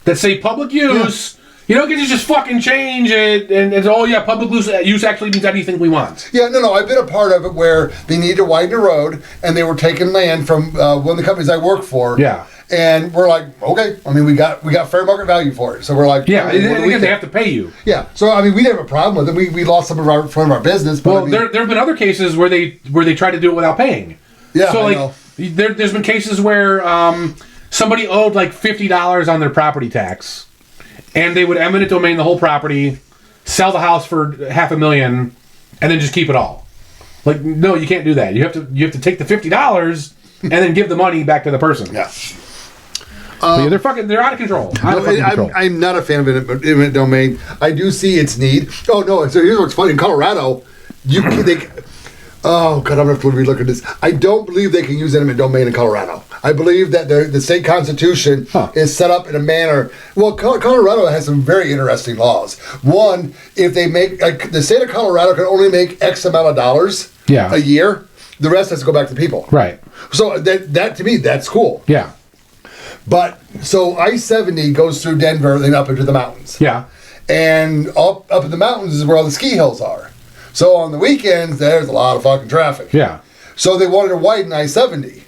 Speaker 2: that say public use, you don't get to just fucking change it and public use actually means anything we want.
Speaker 1: Yeah, no, I've been a part of it where they needed to widen the road and they were taking land from one of the companies I work for.
Speaker 2: Yeah.
Speaker 1: And we're like, okay, we got fair market value for it. So we're like,
Speaker 2: yeah, because they have to pay you.
Speaker 1: Yeah, so we didn't have a problem with it. We lost some of our business. But
Speaker 2: well, there have been other cases where they tried to do it without paying.
Speaker 1: Yeah,
Speaker 2: so
Speaker 1: I
Speaker 2: like
Speaker 1: know.
Speaker 2: There's been cases where somebody owed like $50 on their property tax, and they would eminent domain the whole property, sell the house for $500,000, and then just keep it all. Like, no, you can't do that. You have to take the $50 and then give the money back to the person.
Speaker 1: Yeah.
Speaker 2: They're out of control.
Speaker 1: I'm not a fan of eminent domain. I do see its need. Oh no! So here's what's funny. In Colorado, oh god, I'm gonna have to relook at this. I don't believe they can use eminent domain in Colorado. I believe that the state constitution is set up in a manner. Well, Colorado has some very interesting laws. One, if they make the state of Colorado can only make X amount of dollars a year. The rest has to go back to people.
Speaker 2: Right.
Speaker 1: So that to me, that's cool.
Speaker 2: Yeah.
Speaker 1: But so I-70 goes through Denver and up into the mountains.
Speaker 2: Yeah.
Speaker 1: And up in the mountains is where all the ski hills are. So on the weekends, there's a lot of fucking traffic.
Speaker 2: Yeah.
Speaker 1: So they wanted to widen I-70.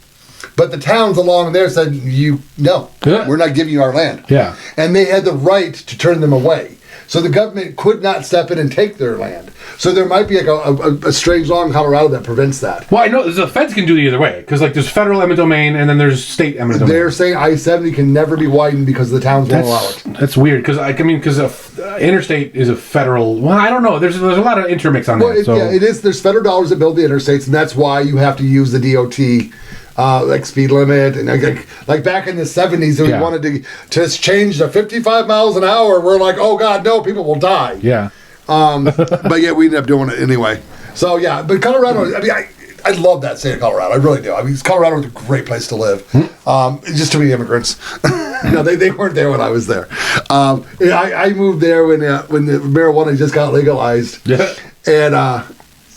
Speaker 1: But the towns along there said, we're not giving you our land.
Speaker 2: Yeah.
Speaker 1: And they had the right to turn them away. So the government could not step in and take their land. So there might be like a strange law in Colorado that prevents that.
Speaker 2: Well, I know the feds can do it either way, because like there's federal eminent domain and then there's state eminent domain.
Speaker 1: They're saying I-70 can never be widened because the towns won't allow it.
Speaker 2: That's weird, because interstate is a federal. Well, I don't know. There's a lot of intermix on that.
Speaker 1: Yeah, it is. There's federal dollars that build the interstates, and that's why you have to use the DOT. Like speed limit, and like back in the 70s, we wanted to change to 55 miles an hour. We're like, oh god, no, people will die.
Speaker 2: Yeah.
Speaker 1: But yeah, we ended up doing it anyway. So yeah, but Colorado, I love that state of Colorado. I really do. Colorado is a great place to live. Just too many immigrants. No, they weren't there when I was there. I moved there when the marijuana just got legalized. Yeah. And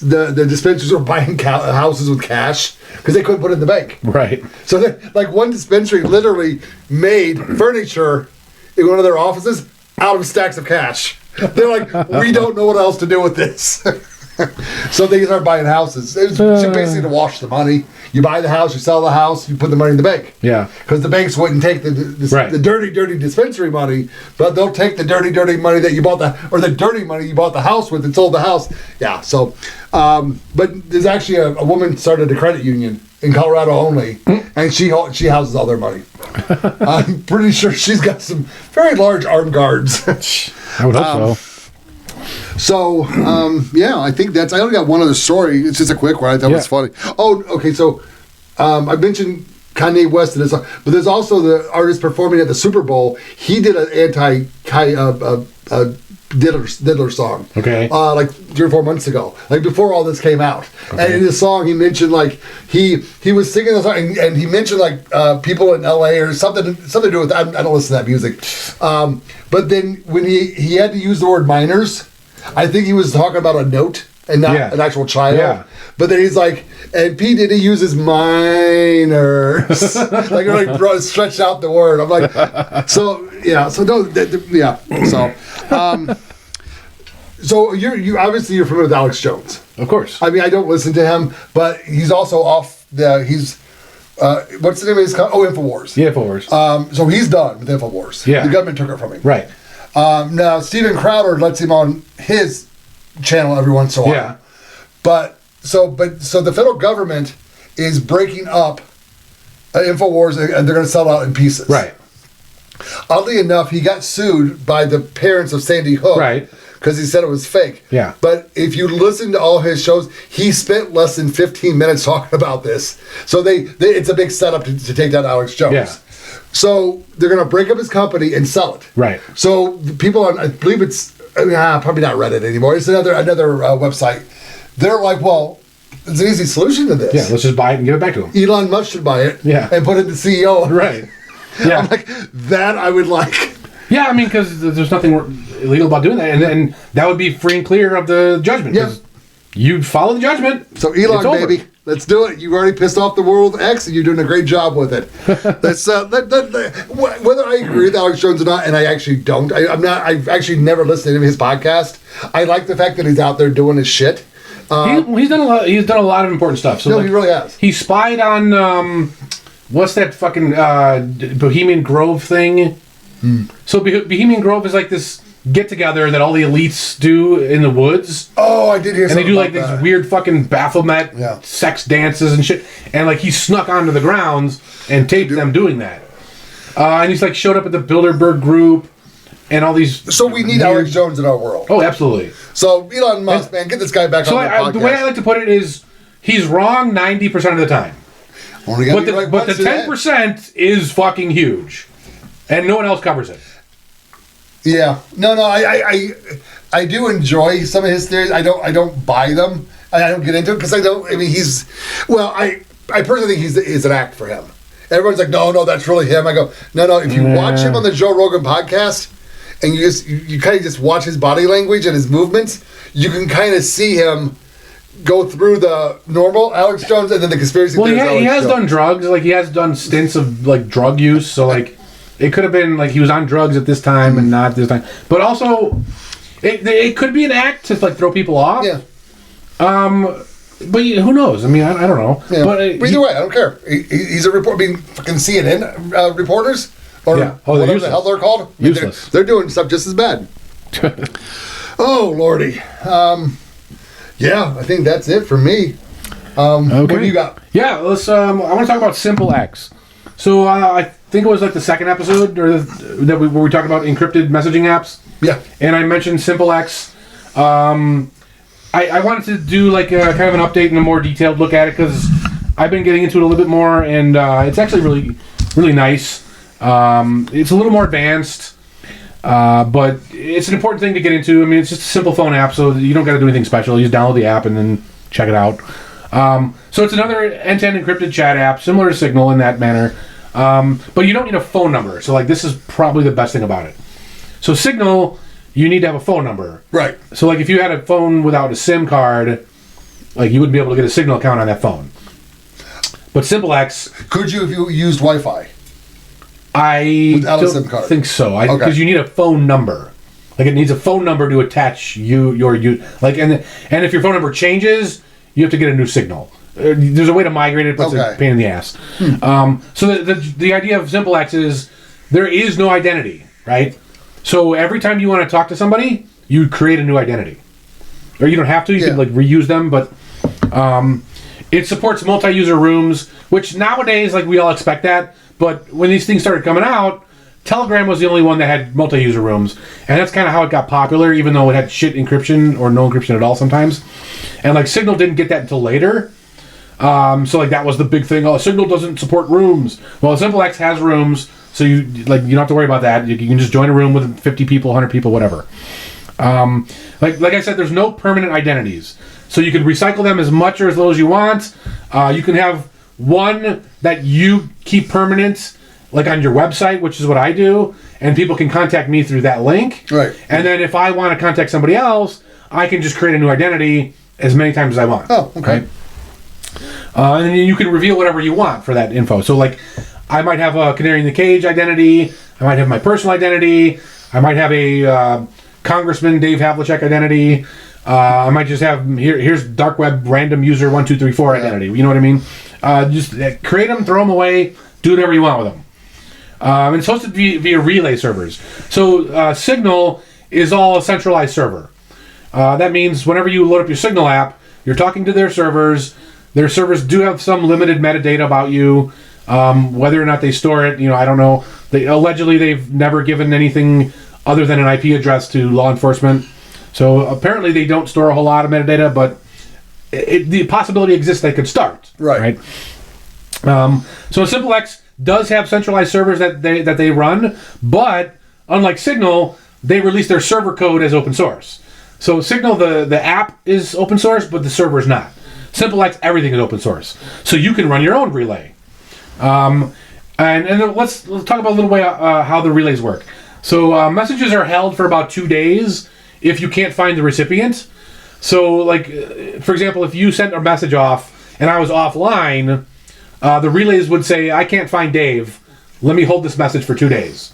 Speaker 1: the dispensaries were buying houses with cash because they couldn't put it in the bank.
Speaker 2: Right.
Speaker 1: So like one dispensary literally made furniture in one of their offices out of stacks of cash. They're like, we don't know what else to do with this. So they start buying houses. It's basically to wash the money. You buy the house, you sell the house, you put the money in the bank. Yeah. Because the banks wouldn't take the dirty dispensary money, but they'll take the dirty money that you bought the dirty money you bought the house with and sold the house. Yeah. So, but there's actually a woman started a credit union in Colorado only, and she houses all their money. I'm pretty sure she's got some very large armed guards.
Speaker 2: I would hope so.
Speaker 1: So, yeah, I think I only got one other story. It's just a quick one. I thought it was funny. Oh, okay. So, I mentioned Kanye West in this, but there's also the artist performing at the Super Bowl. He did an Diddler song.
Speaker 2: Okay.
Speaker 1: Like 3 or 4 months ago, like before all this came out. Okay. And in the song, he mentioned like he was singing the song, and he mentioned like people in LA or something to do with. I don't listen to that music. But then when he had to use the word minors, I think he was talking about a note and not an actual child. Yeah. But then he's like, and P.Diddy uses minors. Like, stretched out the word. I'm like, so, yeah. So, no, yeah. So, so you're obviously you're familiar with Alex Jones.
Speaker 2: Of course.
Speaker 1: I mean, I don't listen to him, but he's also off what's the name of his company? Oh, InfoWars.
Speaker 2: Yeah, InfoWars.
Speaker 1: So he's done with InfoWars.
Speaker 2: Yeah.
Speaker 1: The government took it from him.
Speaker 2: Right.
Speaker 1: Now, Steven Crowder lets him on his channel every once in a while.
Speaker 2: Yeah.
Speaker 1: But the federal government is breaking up InfoWars, and they're going to sell it out in pieces.
Speaker 2: Right.
Speaker 1: Oddly enough, he got sued by the parents of Sandy Hook.
Speaker 2: Right.
Speaker 1: Because he said it was fake.
Speaker 2: Yeah.
Speaker 1: But if you listen to all his shows, he spent less than 15 minutes talking about this. So it's a big setup to take down Alex Jones.
Speaker 2: Yeah.
Speaker 1: So they're going to break up his company and sell it.
Speaker 2: Right.
Speaker 1: So the people on, I believe it's probably not Reddit anymore. It's another website. They're like, well, there's an easy solution to this.
Speaker 2: Yeah, let's just buy it and give it back to him.
Speaker 1: Elon Musk should buy it.
Speaker 2: Yeah.
Speaker 1: And put it in the CEO.
Speaker 2: Right. Yeah.
Speaker 1: I'm like, that I would like.
Speaker 2: Yeah, I mean, because there's nothing illegal about doing that, and that would be free and clear of the judgment. Yeah. You follow the judgment.
Speaker 1: So Elon, baby, let's do it. You've already pissed off the world with X, and you're doing a great job with it. That's whether I agree with Alex Jones or not, and I actually don't. I've actually never listened to his podcast. I like the fact that he's out there doing his shit.
Speaker 2: He's done a lot. He's done a lot of important stuff. So
Speaker 1: he really has.
Speaker 2: He spied on what's that fucking Bohemian Grove thing? So Bohemian Grove is like this get together that all the elites do in the woods.
Speaker 1: Oh, I did hear something.
Speaker 2: And they do like these weird fucking Baphomet sex dances and shit. And like he snuck onto the grounds and taped them doing that. And he's like showed up at the Bilderberg group and all these.
Speaker 1: So we need Alex Jones in our world.
Speaker 2: Oh, absolutely.
Speaker 1: So Elon Musk, man, get this guy back on the podcast.
Speaker 2: The way I like to put it is he's wrong 90% of the time. But the 10% is fucking huge. And no one else covers it.
Speaker 1: Yeah. No, I do enjoy some of his theories. I don't buy them. I don't get into it because I mean, I personally think he's an act for him. Everyone's like, no, that's really him. I go, no, if you watch him on the Joe Rogan podcast and you kind of just watch his body language and his movements, you can kind of see him go through the normal Alex Jones and then the conspiracy theories.
Speaker 2: Well, he has done drugs. Like, he has done stints of, like, drug use. So, like, it could have been, like, he was on drugs at this time and not this time. But also, it could be an act to, like, throw people off.
Speaker 1: Yeah.
Speaker 2: But who knows? I mean, I don't know.
Speaker 1: Yeah. But either way, I don't care. He's a reporter. I mean, fucking CNN reporters or whatever the hell they're called. I mean,
Speaker 2: useless.
Speaker 1: They're doing stuff just as bad. Oh, Lordy. Yeah, I think that's it for me.
Speaker 2: Okay.
Speaker 1: What do you got?
Speaker 2: Yeah, let's. I want to talk about SimpleX. So I think it was like the second episode where we talked about encrypted messaging apps.
Speaker 1: Yeah.
Speaker 2: And I mentioned SimpleX. I wanted to do like a kind of an update and a more detailed look at it because I've been getting into it a little bit more, and it's actually really, really nice. It's a little more advanced, but it's an important thing to get into. I mean, it's just a simple phone app, so you don't got to do anything special. You just download the app and then check it out. So it's another end-to-end encrypted chat app, similar to Signal in that manner, but you don't need a phone number. So like this is probably the best thing about it. So Signal, you need to have a phone number.
Speaker 1: Right. So
Speaker 2: like if you had a phone without a SIM card, like you wouldn't be able to get a Signal account on that phone. But SimpleX...
Speaker 1: Could you if you used Wi-Fi?
Speaker 2: Without
Speaker 1: a SIM card?
Speaker 2: Think so. Because you need a phone number. Like it needs a phone number to attach your like and if your phone number changes, you have to get a new Signal. There's a way to migrate it, but it's a pain in the ass. So the idea of SimpleX is there is no identity, right? So every time you want to talk to somebody, you create a new identity. Or you don't have to, you can like reuse them, but It supports multi-user rooms, which nowadays, like, we all expect that. But when these things started coming out, Telegram was the only one that had multi-user rooms. And that's kind of how it got popular, even though it had shit encryption or no encryption at all sometimes. And, like, Signal didn't get that until later. So, like, that was the big thing. Oh, Signal doesn't support rooms. Well, SimpleX has rooms, so you don't have to worry about that. You can just join a room with 50 people, 100 people, whatever. Like I said, there's no permanent identities. So you can recycle them as much or as little as you want. You can have one that you keep permanent, like on your website, which is what I do, and people can contact me through that link.
Speaker 1: Right.
Speaker 2: And then if I want to contact somebody else, I can just create a new identity as many times as I want.
Speaker 1: Oh, okay.
Speaker 2: Right? And then you can reveal whatever you want for that info. So, like, I might have a Canary in the Cage identity. I might have my personal identity. I might have a Congressman Dave Havlicek identity. I might just have here's dark web random user 1234 identity. You know what I mean? Just create them, throw them away, do whatever you want with them. And it's hosted via relay servers. So Signal is all a centralized server. That means whenever you load up your Signal app, you're talking to their servers. Their servers do have some limited metadata about you. Whether or not they store it, I don't know. Allegedly, they've never given anything other than an IP address to law enforcement. So apparently they don't store a whole lot of metadata, but the possibility exists they could start. Right. So SimpleX does have centralized servers that they run, but unlike Signal, they release their server code as open source. So Signal, the app is open source, but the server is not. SimpleX, everything is open source. So you can run your own relay. And then let's talk about a little way how the relays work. So messages are held for about 2 days if you can't find the recipient. So, like, for example, if you sent a message off and I was offline, the relays would say, I can't find Dave. Let me hold this message for 2 days.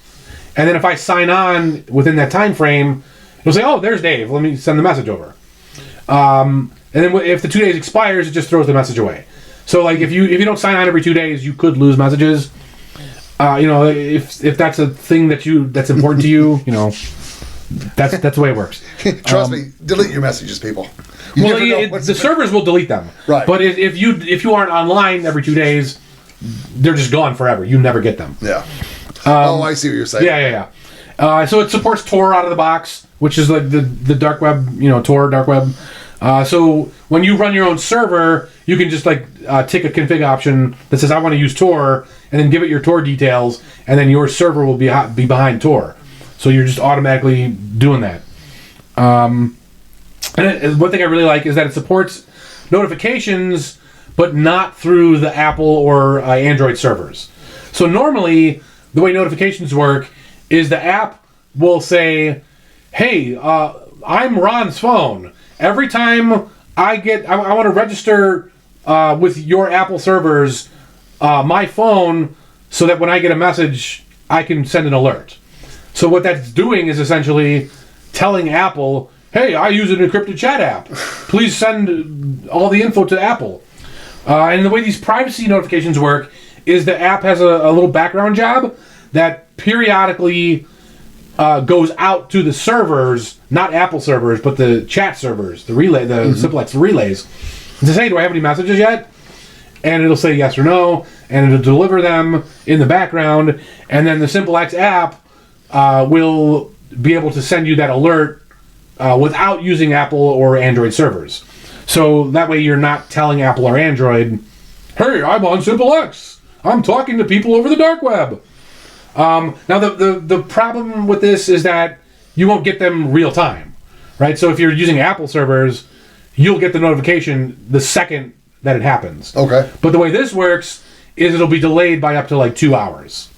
Speaker 2: And then if I sign on within that time frame, it'll say, oh, there's Dave. Let me send the message over. And then if the 2 days expires, it just throws the message away. So, like, if you don't sign on every 2 days, you could lose messages. If that's a thing that's important to you, that's the way it works.
Speaker 1: Trust me, delete your messages, people.
Speaker 2: The servers will delete them.
Speaker 1: Right.
Speaker 2: But if you aren't online every 2 days, they're just gone forever. You never get them.
Speaker 1: Yeah. I see what you're saying.
Speaker 2: Yeah. So it supports Tor out of the box, which is like the dark web, Tor dark web. So when you run your own server, you can just tick a config option that says I want to use Tor, and then give it your Tor details, and then your server will be behind Tor. So you're just automatically doing that. And one thing I really like is that it supports notifications, but not through the Apple or Android servers. So normally, the way notifications work is the app will say, hey, I'm Ron's phone. Every time I want to register with your Apple servers, my phone, so that when I get a message, I can send an alert. So what that's doing is essentially telling Apple, hey, I use an encrypted chat app. Please send all the info to Apple. And the way these privacy notifications work is the app has a little background job that periodically goes out to the servers, not Apple servers, but the chat servers, the SimpleX relays. And says, hey, do I have any messages yet? And it'll say yes or no, and it'll deliver them in the background, and then the SimpleX app will be able to send you that alert without using Apple or Android servers. So that way you're not telling Apple or Android, hey, I'm on SimpleX. I'm talking to people over the dark web. Now the problem with this is that you won't get them real time, right? So if you're using Apple servers, you'll get the notification the second that it happens.
Speaker 1: Okay.
Speaker 2: But the way this works is it'll be delayed by up to 2 hours.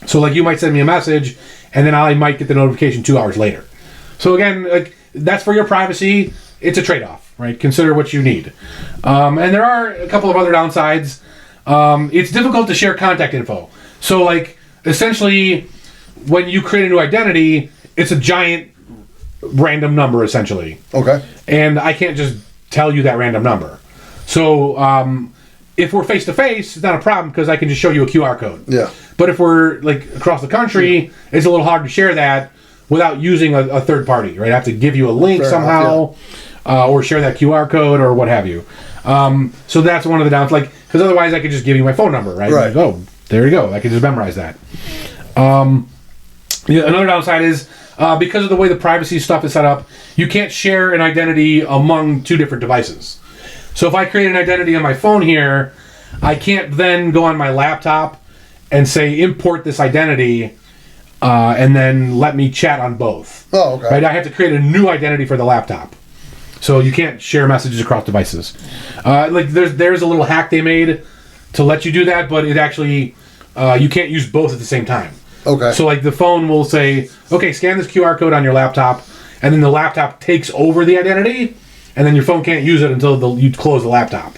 Speaker 2: So you might send me a message, and then I might get the notification 2 hours later. So again, that's for your privacy. It's a trade-off, right? Consider what you need. And there are a couple of other downsides. It's difficult to share contact info. So essentially, when you create a new identity, it's a giant random number, essentially.
Speaker 1: Okay.
Speaker 2: And I can't just tell you that random number. So if we're face-to-face, it's not a problem because I can just show you a QR code.
Speaker 1: Yeah.
Speaker 2: But if we're across the country, it's a little hard to share that without using a third party, right? I have to give you a link somehow, or share that QR code or what have you. So that's one of the downs. Like, because otherwise I could just give you my phone number, right?
Speaker 1: Right.
Speaker 2: Like, oh, there you go. I could just memorize that. Another downside is because of the way the privacy stuff is set up, you can't share an identity among two different devices. So if I create an identity on my phone here, I can't then go on my laptop and say import this identity and then let me chat on both.
Speaker 1: Oh, okay.
Speaker 2: Right? I have to create a new identity for the laptop. So you can't share messages across devices. Like there's a little hack they made to let you do that, but it actually you can't use both at the same time.
Speaker 1: Okay.
Speaker 2: So like the phone will say, okay, scan this QR code on your laptop, and then the laptop takes over the identity, and then your phone can't use it until you close the laptop.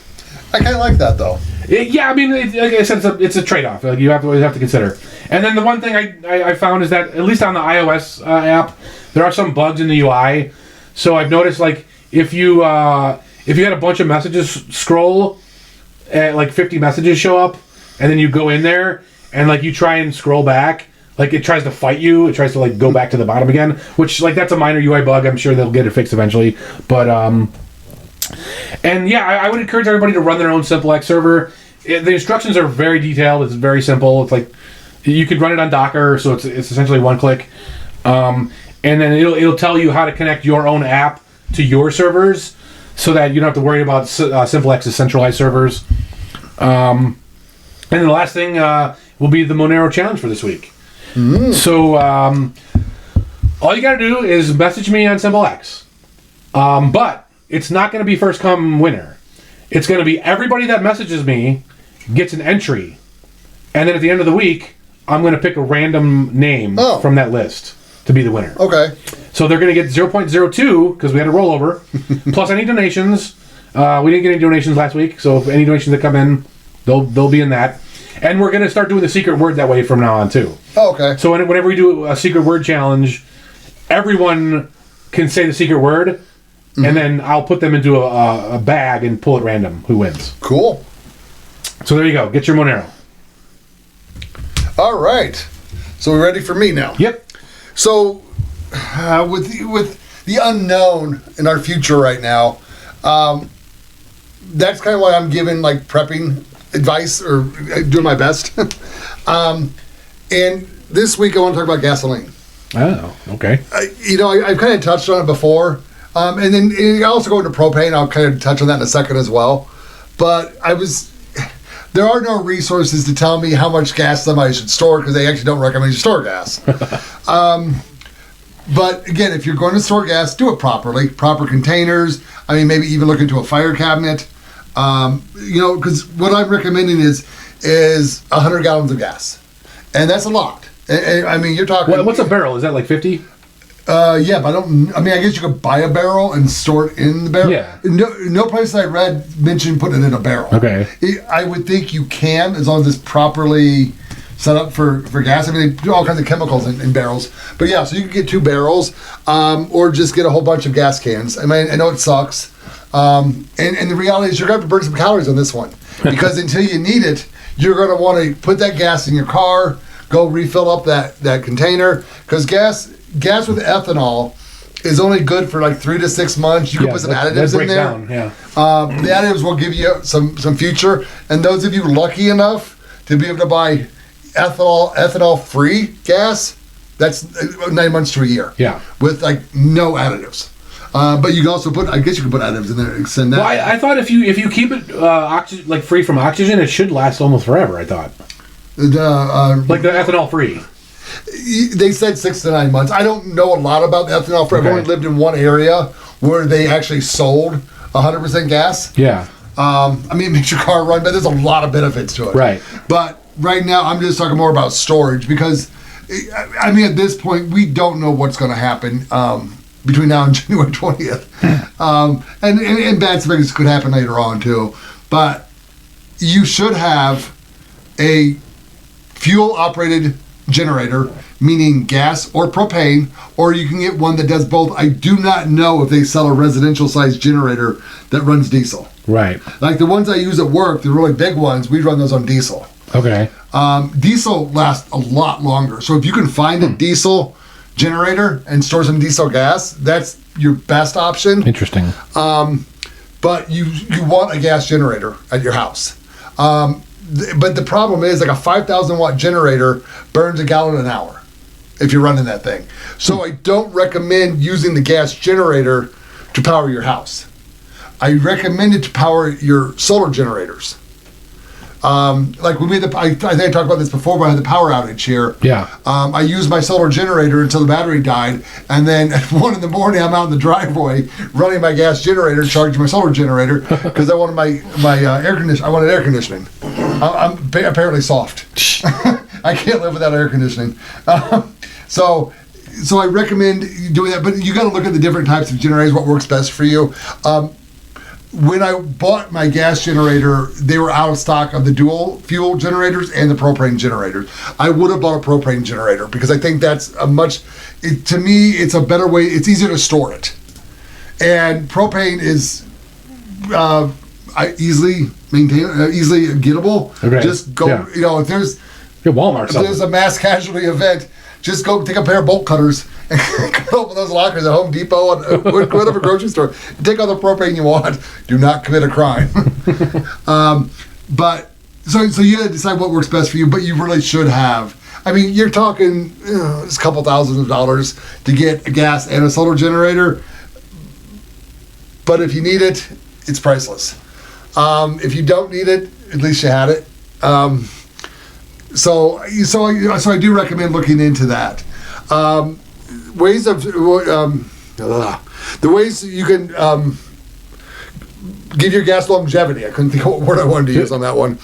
Speaker 1: I kind of like that though.
Speaker 2: Yeah, I mean, like I said, it's a trade-off. Like you always have to consider. And then the one thing I found is that at least on the iOS app, there are some bugs in the UI. So I've noticed like if you had a bunch of messages scroll, like 50 messages show up, and then you go in there and like you try and scroll back, like it tries to fight you. It tries to like go back to the bottom again, which like that's a minor UI bug. I'm sure they'll get it fixed eventually. But and yeah, I would encourage everybody to run their own SimpleX server. The instructions are very detailed. It's very simple. It's like you could run it on Docker, so it's essentially one click. And then it'll tell you how to connect your own app to your servers, so that you don't have to worry about SimpleX's centralized servers. And then the last thing will be the Monero challenge for this week. So all you got to do is message me on SimpleX. But it's not going to be first come winner. It's going to be everybody that messages me gets an entry. And then at the end of the week, I'm going to pick a random name from that list to be the winner.
Speaker 1: Okay.
Speaker 2: So they're going to get 0.02 because we had a rollover. Plus any donations. We didn't get any donations last week, so if any donations that come in, they'll be in that. And we're going to start doing the secret word that way from now on too.
Speaker 1: Oh, okay.
Speaker 2: So whenever we do a secret word challenge, everyone can say the secret word, and then I'll put them into a bag and pull it random who wins.
Speaker 1: Cool.
Speaker 2: So there you go. Get your Monero.
Speaker 1: All right. So we're ready for me now.
Speaker 2: Yep.
Speaker 1: So with the unknown in our future right now, that's kind of why I'm giving like prepping advice or doing my best. And this week I want to talk about gasoline.
Speaker 2: Oh, okay.
Speaker 1: I've kind of touched on it before. And then I also go into propane. I'll kind of touch on that in a second as well. But there are no resources to tell me how much gas somebody should store because they actually don't recommend you store gas. But again, if you're going to store gas, do it properly. Proper containers. I mean, maybe even look into a fire cabinet. Because what I'm recommending is 100 gallons of gas. And that's a lot. And I mean, you're talking...
Speaker 2: What's a barrel? Is that like 50?
Speaker 1: Yeah, but I guess you could buy a barrel and store it in the barrel.
Speaker 2: Yeah.
Speaker 1: No place I read mentioned putting it in a barrel.
Speaker 2: Okay.
Speaker 1: I would think you can, as long as it's properly set up for gas. I mean, they do all kinds of chemicals in barrels. But yeah, so you can get 2 barrels, or just get a whole bunch of gas cans. I mean, I know it sucks. And the reality is you're going to have to burn some calories on this one. Because until you need it, you're going to want to put that gas in your car, go refill up that container. Because gas with ethanol is only good for like 3 to 6 months. You can put some additives in there.
Speaker 2: Down, yeah.
Speaker 1: The additives will give you some future. And those of you lucky enough to be able to buy ethanol-free gas, that's 9 months to a year.
Speaker 2: Yeah.
Speaker 1: With like no additives. But you can also I guess you can put additives in there and extend that.
Speaker 2: Well, I thought if you keep it free from oxygen, it should last almost forever. I thought. Like the ethanol free.
Speaker 1: They said 6 to 9 months. I don't know a lot about the ethanol free. I've only lived in one area where they actually sold 100% gas.
Speaker 2: Yeah.
Speaker 1: It makes your car run, but there's a lot of benefits to it.
Speaker 2: Right.
Speaker 1: But right now, I'm just talking more about storage because, at this point, we don't know what's going to happen between now and January 20th. And bad things could happen later on, too. But you should have a fuel-operated generator, meaning gas or propane, or you can get one that does both. I do not know if they sell a residential-sized generator that runs diesel.
Speaker 2: Right.
Speaker 1: Like the ones I use at work, the really big ones, we run those on diesel.
Speaker 2: Okay.
Speaker 1: Diesel lasts a lot longer. So if you can find a diesel generator and store some diesel gas, that's your best option.
Speaker 2: Interesting.
Speaker 1: but you want a gas generator at your house. But the problem is, like a 5,000 watt generator burns a gallon an hour if you're running that thing. So I don't recommend using the gas generator to power your house. I recommend it to power your solar generators. Like we made I think I talked about this before when I had the power outage here.
Speaker 2: Yeah.
Speaker 1: I used my solar generator until the battery died, and then at 1 in the morning I'm out in the driveway running my gas generator, charging my solar generator because I wanted my air conditioning. I wanted air conditioning. I'm apparently soft. I can't live without air conditioning. So I recommend doing that, but you got to look at the different types of generators, what works best for you. When I bought my gas generator, they were out of stock of the dual fuel generators and the propane generators. I would have bought a propane generator because I think that's to me, it's a better way. It's easier to store it. And propane is easily maintained, easily gettable.
Speaker 2: Okay.
Speaker 1: Just go, if there's
Speaker 2: Walmart.
Speaker 1: If there's a mass casualty event, just go take a pair of bolt cutters and open those lockers at Home Depot and whatever grocery store. Take all the propane you want. Do not commit a crime. But so you got to decide what works best for you. But you really should have. I mean, you're talking just a couple $1,000s to get a gas and a solar generator. But if you need it, it's priceless. If you don't need it, at least you had it. So I do recommend looking into that. Ways of the ways you can give your gas longevity. I couldn't think of what word I wanted to use on that one.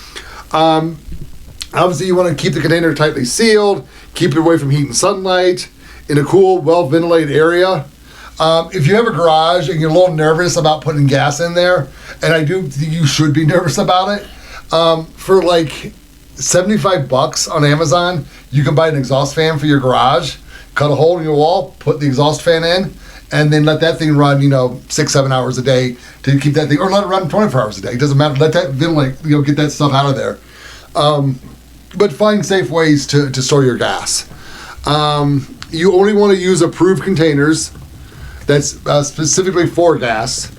Speaker 1: Obviously, you want to keep the container tightly sealed, keep it away from heat and sunlight, in a cool, well-ventilated area. If you have a garage and you're a little nervous about putting gas in there, and I do think you should be nervous about it, for like $75 on Amazon, you can buy an exhaust fan for your garage, cut a hole in your wall, put the exhaust fan in, and then let that thing run, 6-7 hours a day to keep that thing, or let it run 24 hours a day. It doesn't matter. Let that ventilate, get that stuff out of there. But find safe ways to store your gas. You only want to use approved containers that's specifically for gas,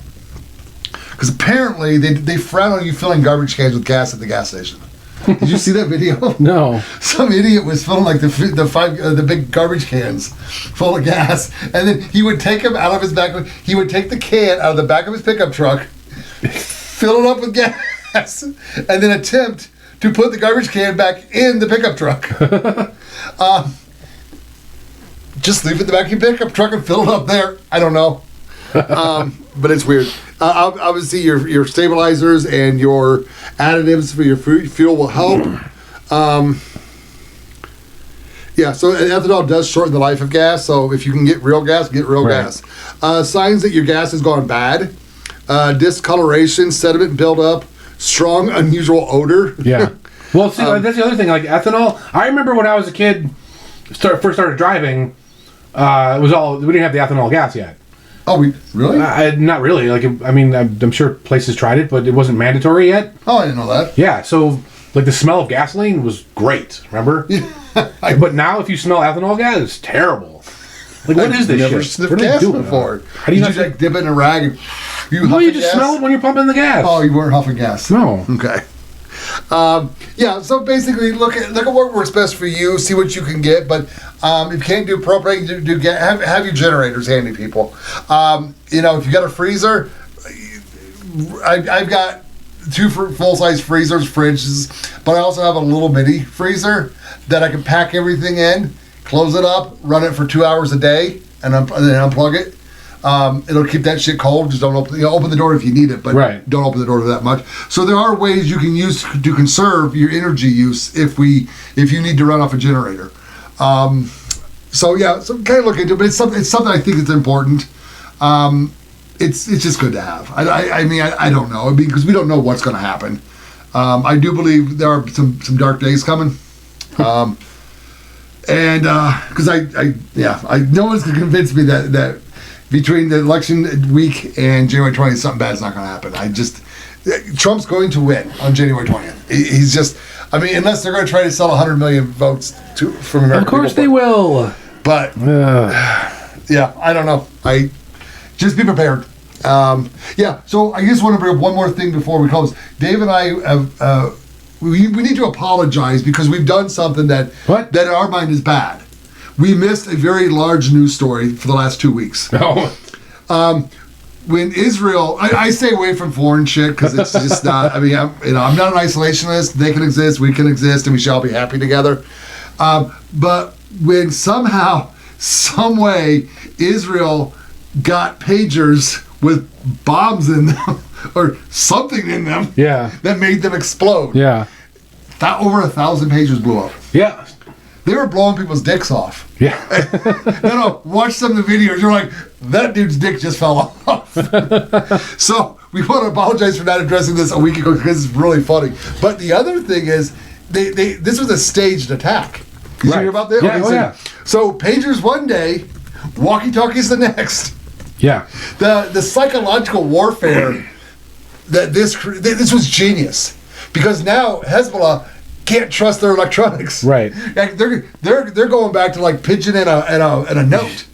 Speaker 1: because apparently they frown on you filling garbage cans with gas at the gas station. Did you see that video?
Speaker 2: No.
Speaker 1: Some idiot was filling like the big garbage cans full of gas, and then he would take them out of his back. He would take the can out of the back of his pickup truck, fill it up with gas, and then attempt to put the garbage can back in the pickup truck. Just leave it in the back of your pickup truck and fill it up there. I don't know. But it's weird. Obviously, your stabilizers and your additives for your fuel will help. So ethanol does shorten the life of gas. So if you can get real gas, get real gas. Signs that your gas has gone bad: discoloration, sediment buildup, strong, unusual odor.
Speaker 2: Yeah. Well, see, that's the other thing. Like ethanol, I remember when I was a kid, first started driving. It was we didn't have the ethanol gas yet.
Speaker 1: Oh, we really?
Speaker 2: Not really. I'm sure places tried it, but it wasn't mandatory yet.
Speaker 1: Oh, I didn't know that.
Speaker 2: Yeah, so the smell of gasoline was great. Remember? Yeah. But now, if you smell ethanol gas, it's terrible. What is this
Speaker 1: never
Speaker 2: shit?
Speaker 1: Sniffed gas before.
Speaker 2: How do you
Speaker 1: dip it in a rag? And
Speaker 2: you just smell it when you're pumping the gas.
Speaker 1: Oh, you weren't huffing gas.
Speaker 2: No.
Speaker 1: Okay. So basically look at what works best for you, see what you can get, but if you can't do propane, have your generators handy, people. If you got a freezer, I've got 2 full-size freezers, fridges, but I also have a little mini freezer that I can pack everything in, close it up, run it for 2 hours a day, and then unplug it. It'll keep that shit cold. Just don't open the door if you need it, but don't open the door that much. So there are ways you can use to conserve your energy use if you need to run off a generator. So kind of look into it, but it's something I think is important. It's just good to have. I don't know, because we don't know what's going to happen. I do believe there are some dark days coming. And because no one's going to convince me that between the election week and January 20th, something bad is not going to happen. Trump's going to win on January 20th. He's just, unless they're going to try to sell 100 million votes from American people.
Speaker 2: Of course they will.
Speaker 1: But, I don't know. Just be prepared. Yeah, so I just want to bring up one more thing before we close. Dave and I have, we need to apologize because we've done something that in our mind is bad. We missed a very large news story for the last 2 weeks.
Speaker 2: Oh.
Speaker 1: When Israel, I stay away from foreign shit because it's just not. I mean, I'm not an isolationist. They can exist, we can exist, and we shall be happy together. But when somehow, some way, Israel got pagers with bombs in them or something in them, that made them explode.
Speaker 2: Yeah,
Speaker 1: over 1,000 pagers blew up.
Speaker 2: Yeah.
Speaker 1: They were blowing people's dicks off.
Speaker 2: Yeah.
Speaker 1: No, watch some of the videos. You're like, that dude's dick just fell off. So we want to apologize for not addressing this a week ago because it's really funny. But the other thing is, this was a staged attack. Did you hear about that?
Speaker 2: Yeah, yeah.
Speaker 1: So pagers one day, walkie-talkies the next.
Speaker 2: Yeah.
Speaker 1: The psychological warfare that this was genius because now Hezbollah can't trust their electronics.
Speaker 2: Right.
Speaker 1: Like they're going back to like pigeon and a note.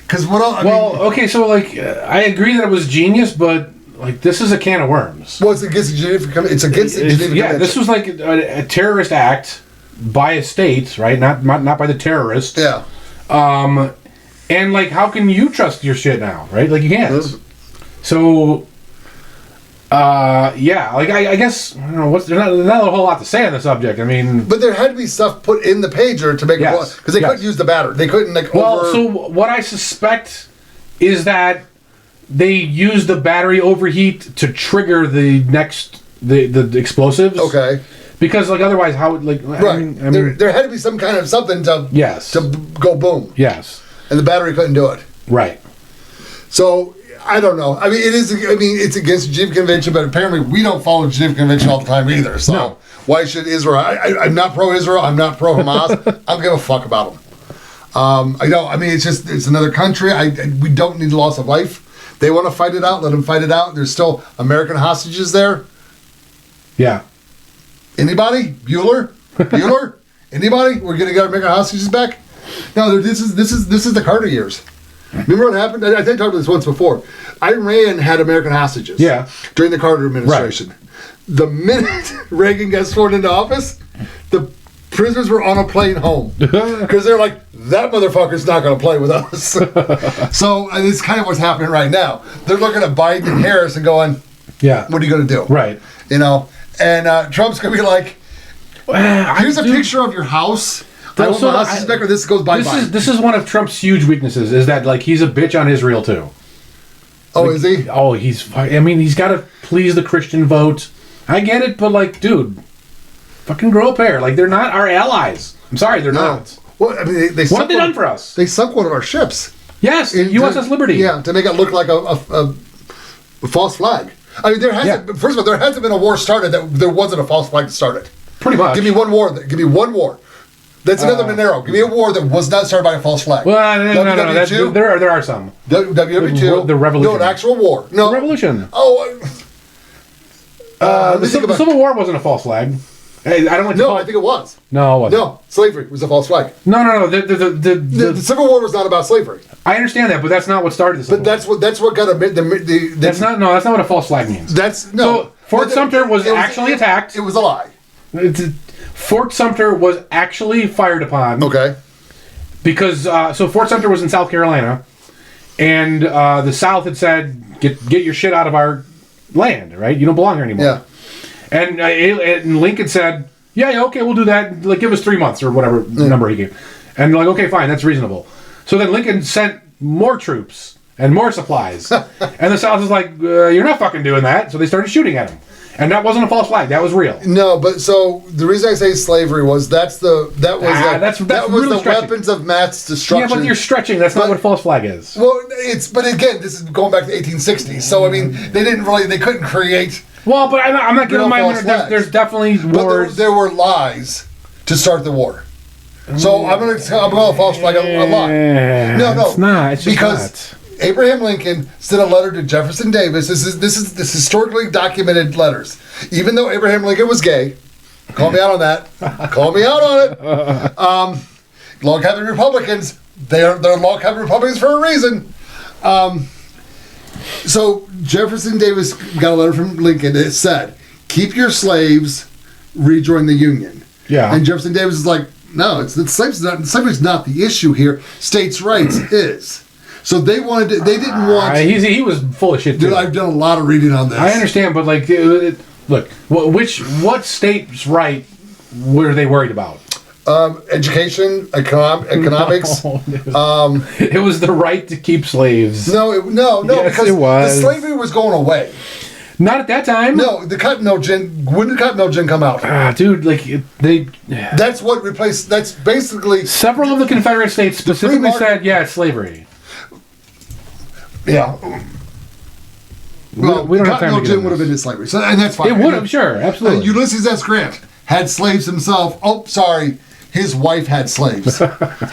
Speaker 1: Because what else?
Speaker 2: Okay, so like I agree that it was genius, but like this is a can of worms.
Speaker 1: Well, it's against the Geneva Convention. It's against the Geneva Convention.
Speaker 2: Yeah, this was like a terrorist act by a state, right? Not by the terrorists.
Speaker 1: Yeah.
Speaker 2: And like, how can you trust your shit now, right? Like you can't.
Speaker 1: Mm-hmm.
Speaker 2: So. Yeah, like I guess I don't know. There's not a whole lot to say on the subject. I mean,
Speaker 1: but there had to be stuff put in the pager to make it because they couldn't use the battery. They couldn't like.
Speaker 2: So what I suspect is that they used the battery overheat to trigger the explosives.
Speaker 1: Okay.
Speaker 2: Because like otherwise, how would like?
Speaker 1: Right. I mean, there had to be some kind of something to go boom.
Speaker 2: Yes.
Speaker 1: And the battery couldn't do it.
Speaker 2: Right.
Speaker 1: So. I don't know. I mean, it's against the Geneva Convention, but apparently we don't follow the Geneva Convention all the time either. So why should Israel? I'm not pro-Israel. I'm not pro-Hamas. I don't give a fuck about them. I don't. I mean, it's another country. We don't need loss of life. They want to fight it out. Let them fight it out. There's still American hostages there.
Speaker 2: Yeah.
Speaker 1: Anybody? Bueller? Anybody? We're gonna get American hostages back? No. This is the Carter years. Remember what happened? I think I talked about this once before. Iran had American hostages during the Carter administration. Right. The minute Reagan got sworn into office, the prisoners were on a plane home. Because they're like, that motherfucker's not going to play with us. So it's kind of what's happening right now. They're looking at Biden and Harris and going, what are you going to do?
Speaker 2: Right.
Speaker 1: You know? And Trump's going to be like, here's a picture of your house. This goes by.
Speaker 2: This is one of Trump's huge weaknesses. Is that like he's a bitch on Israel too?
Speaker 1: Oh, like, is he?
Speaker 2: Oh, he's got to please the Christian vote. I get it, but like, dude, fucking grow a pair. Like they're not our allies. I'm sorry, they're not.
Speaker 1: Well, I mean,
Speaker 2: what have they done for us?
Speaker 1: They sunk one of our ships.
Speaker 2: Yes, USS Liberty.
Speaker 1: Yeah, to make it look like a false flag. I mean, first of all, there hasn't been a war started that there wasn't a false flag to start it.
Speaker 2: Pretty much.
Speaker 1: Give me one war. That's another Monero. Give me a war that was not started by a false flag.
Speaker 2: Well, no. There are some.
Speaker 1: WW2.
Speaker 2: The Revolution.
Speaker 1: No, an actual war. No.
Speaker 2: The Revolution.
Speaker 1: Oh.
Speaker 2: The Civil War wasn't a false flag. Hey, I don't like to call
Speaker 1: I think it was.
Speaker 2: No, it wasn't.
Speaker 1: No, slavery was a false flag.
Speaker 2: No.
Speaker 1: The Civil War was not about slavery.
Speaker 2: I understand that, but that's not what started the Civil War.
Speaker 1: That's what got
Speaker 2: that's not what a false flag means.
Speaker 1: So
Speaker 2: Fort Sumter was actually attacked.
Speaker 1: It was a lie.
Speaker 2: Fort Sumter was actually fired upon.
Speaker 1: Okay.
Speaker 2: Because so Fort Sumter was in South Carolina, and the South had said, "Get your shit out of our land, right? You don't belong here anymore."
Speaker 1: Yeah.
Speaker 2: And Lincoln said, "Yeah, okay, we'll do that. Like, give us 3 months or whatever number he gave." And like, okay, fine, that's reasonable. So then Lincoln sent more troops and more supplies, and the South was like, "You're not fucking doing that." So they started shooting at him. And that wasn't a false flag. That was real.
Speaker 1: No, but so the reason I say slavery was that was the weapons of mass destruction.
Speaker 2: Yeah, but you're stretching. That's not what a false flag is.
Speaker 1: Well, but again, this is going back to the 1860s. So I mean, they couldn't create.
Speaker 2: Well, but I'm not giving my minute. There's definitely wars.
Speaker 1: But there were lies to start the war. So I'm going to call a false flag a lie. No,
Speaker 2: it's not. It's just because.
Speaker 1: Not. Abraham Lincoln sent a letter to Jefferson Davis. This is historically documented letters. Even though Abraham Lincoln was gay, call me out on that. Call me out on it. Log-cabin Republicans, they're log-cabin Republicans for a reason. So Jefferson Davis got a letter from Lincoln that said, keep your slaves, rejoin the Union.
Speaker 2: Yeah.
Speaker 1: And Jefferson Davis is like, no, slavery's not the issue here. States' rights is. So they wanted to, they didn't want...
Speaker 2: he was full of shit, too.
Speaker 1: Dude, I've done a lot of reading on this.
Speaker 2: I understand, but, like, look, what state's right were they worried about?
Speaker 1: Education, economics.
Speaker 2: No, it was the right to keep slaves.
Speaker 1: No,
Speaker 2: Yes,
Speaker 1: because
Speaker 2: it was.
Speaker 1: the slavery was going away.
Speaker 2: Not at that time.
Speaker 1: No, the cotton mill gin. When did the cotton mill gin come out?
Speaker 2: Dude, like they.
Speaker 1: That's what replaced. That's basically.
Speaker 2: Several of the Confederate states specifically said, "Yeah, it's slavery."
Speaker 1: Yeah. Well,
Speaker 2: we don't have
Speaker 1: cotton
Speaker 2: time
Speaker 1: mill
Speaker 2: to
Speaker 1: gin would have been in slavery, so and that's fine.
Speaker 2: It would have, sure, absolutely.
Speaker 1: Ulysses S. Grant had slaves himself. Oh, sorry, his wife had slaves.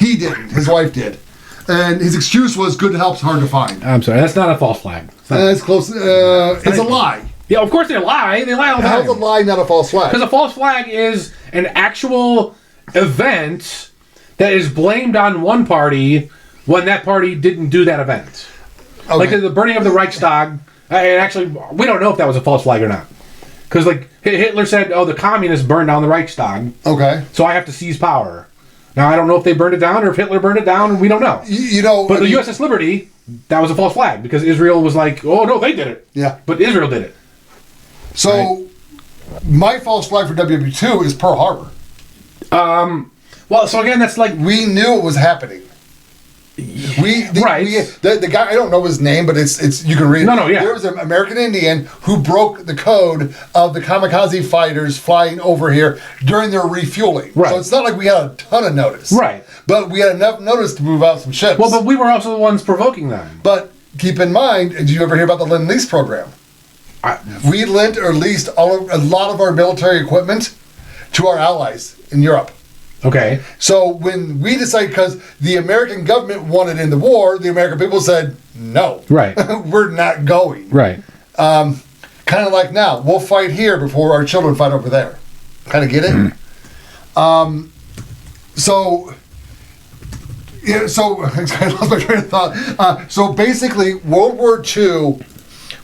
Speaker 1: He didn't. His wife did. And his excuse was good help's hard to find.
Speaker 2: I'm sorry, that's not a false flag.
Speaker 1: It's close. It's a lie.
Speaker 2: Yeah, of course they lie. They lie all the time.
Speaker 1: How's a lie not a false flag?
Speaker 2: Because a false flag is an actual event that is blamed on one party when that party didn't do that event.
Speaker 1: Okay.
Speaker 2: Like the burning of the Reichstag. And actually, we don't know if that was a false flag or not. Because like Hitler said, oh, the communists burned down the Reichstag.
Speaker 1: Okay.
Speaker 2: So I have to seize power. Now, I don't know if they burned it down or if Hitler burned it down. We don't know. But the USS Liberty, that was a false flag because Israel was like, oh, no, they did it.
Speaker 1: Yeah.
Speaker 2: But Israel did it.
Speaker 1: So, my false flag for WW2 is Pearl Harbor.
Speaker 2: Well, so again, that's like...
Speaker 1: We knew it was happening. The guy, I don't know his name, but it's you can read it.
Speaker 2: No, yeah.
Speaker 1: There was an American Indian who broke the code of the kamikaze fighters flying over here during their refueling.
Speaker 2: Right.
Speaker 1: So it's not like we had a ton of notice.
Speaker 2: Right.
Speaker 1: But we had enough notice to move out some ships.
Speaker 2: Well, but we were also the ones provoking them.
Speaker 1: But keep in mind, did you ever hear about the Lend-Lease program? We lent or leased a lot of our military equipment to our allies in Europe.
Speaker 2: Okay.
Speaker 1: So when we decided, because the American government wanted in the war, the American people said, no.
Speaker 2: Right.
Speaker 1: We're not going.
Speaker 2: Right.
Speaker 1: Kind of like now, we'll fight here before our children fight over there. Kind of get it? So I lost my train of thought. So basically, World War II,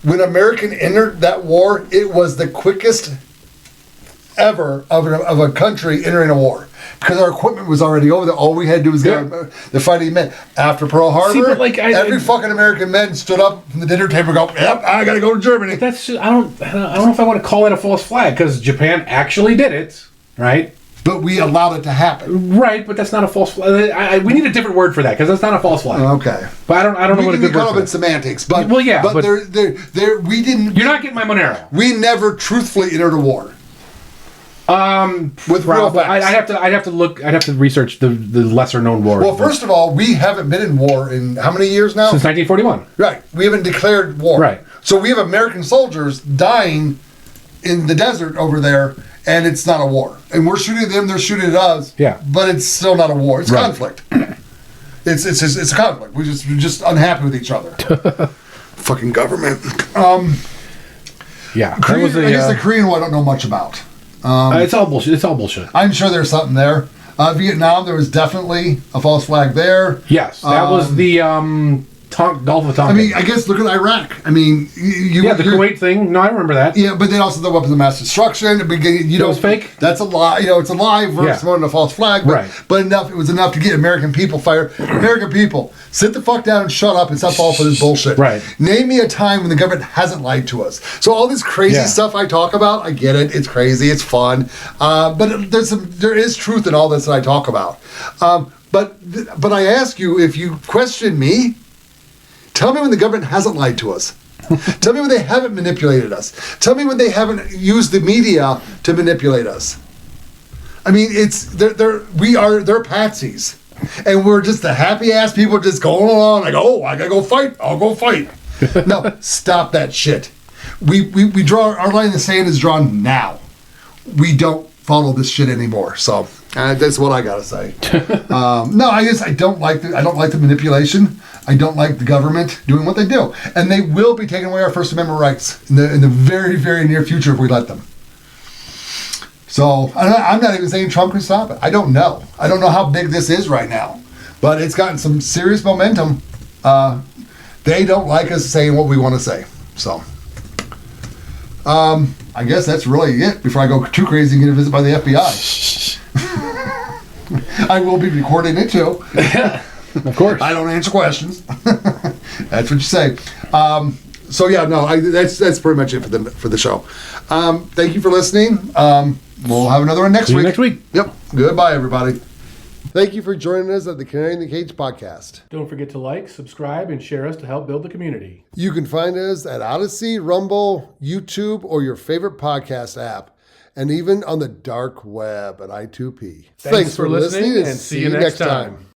Speaker 1: when American entered that war, it was the quickest ever of a country entering a war. Because our equipment was already over there. All we had to do was get the fighting men. After Pearl Harbor, every fucking American man stood up from the dinner table and go, yep, I gotta go to Germany.
Speaker 2: That's just, I don't know if I want to call it a false flag, because Japan actually did it, right?
Speaker 1: But we allowed it to happen.
Speaker 2: Right, but that's not a false flag. We need a different word for that, because that's not a false flag.
Speaker 1: Okay.
Speaker 2: But I don't know what a good word
Speaker 1: call
Speaker 2: for
Speaker 1: it semantics. But,
Speaker 2: well, yeah.
Speaker 1: But we didn't...
Speaker 2: You're not getting my Monero.
Speaker 1: We never truthfully entered a war. With real facts.
Speaker 2: I'd have to look. I'd have to research the lesser known wars.
Speaker 1: Well, first of all, we haven't been in war in how many years now?
Speaker 2: Since 1941.
Speaker 1: Right. We haven't declared war.
Speaker 2: Right.
Speaker 1: So we have American soldiers dying in the desert over there, and it's not a war. And we're shooting them; they're shooting at us.
Speaker 2: Yeah.
Speaker 1: But it's still not a war. It's conflict. It's a conflict. We're just unhappy with each other. Fucking government.
Speaker 2: Yeah.
Speaker 1: I guess the Korean War I don't know much about.
Speaker 2: It's all bullshit. It's all bullshit.
Speaker 1: I'm sure there's something there. Vietnam, there was definitely a false flag there.
Speaker 2: Yes, that was the Gulf of Tonkin.
Speaker 1: I mean, I guess look at Iraq. I mean, the
Speaker 2: Kuwait thing. No, I remember that.
Speaker 1: Yeah, but then also the weapons of mass destruction.
Speaker 2: It was fake.
Speaker 1: That's a lie. It's a lie versus more than a false flag. But,
Speaker 2: right.
Speaker 1: But it was enough to get American people fired. American people, sit the fuck down and shut up and stop falling for this bullshit.
Speaker 2: Right.
Speaker 1: Name me a time when the government hasn't lied to us. So all this crazy stuff I talk about, I get it. It's crazy. It's fun. But there is truth in all this that I talk about. But I ask you, if you question me, tell me when the government hasn't lied to us. Tell me when they haven't manipulated us. Tell me when they haven't used the media to manipulate us. I mean, they're patsies. And we're just the happy ass people just going along like, oh, I gotta go fight. I'll go fight. No, stop that shit. We draw our line in the sand is drawn now. We don't follow this shit anymore. So that's what I gotta say. No, I don't like the manipulation. I don't like the government doing what they do, and they will be taking away our First Amendment rights in the very, very near future if we let them. So I'm not even saying Trump can stop it. I don't know. I don't know how big this is right now, but it's gotten some serious momentum. they don't like us saying what we want to say. So, I guess that's really it before I go too crazy and get a visit by the FBI. I will be recording it too.
Speaker 2: Of course.
Speaker 1: I don't answer questions. That's what you say. So yeah, no, that's pretty much it for the show. Thank you for listening. We'll have another one next week.
Speaker 2: Next week.
Speaker 1: Yep. Goodbye, everybody. Thank you for joining us at the Canary in the Cage podcast.
Speaker 2: Don't forget to like, subscribe, and share us to help build the community.
Speaker 1: You can find us at Odyssey, Rumble, YouTube, or your favorite podcast app, and even on the dark web at I2P.
Speaker 2: Thanks for listening, and see you next time.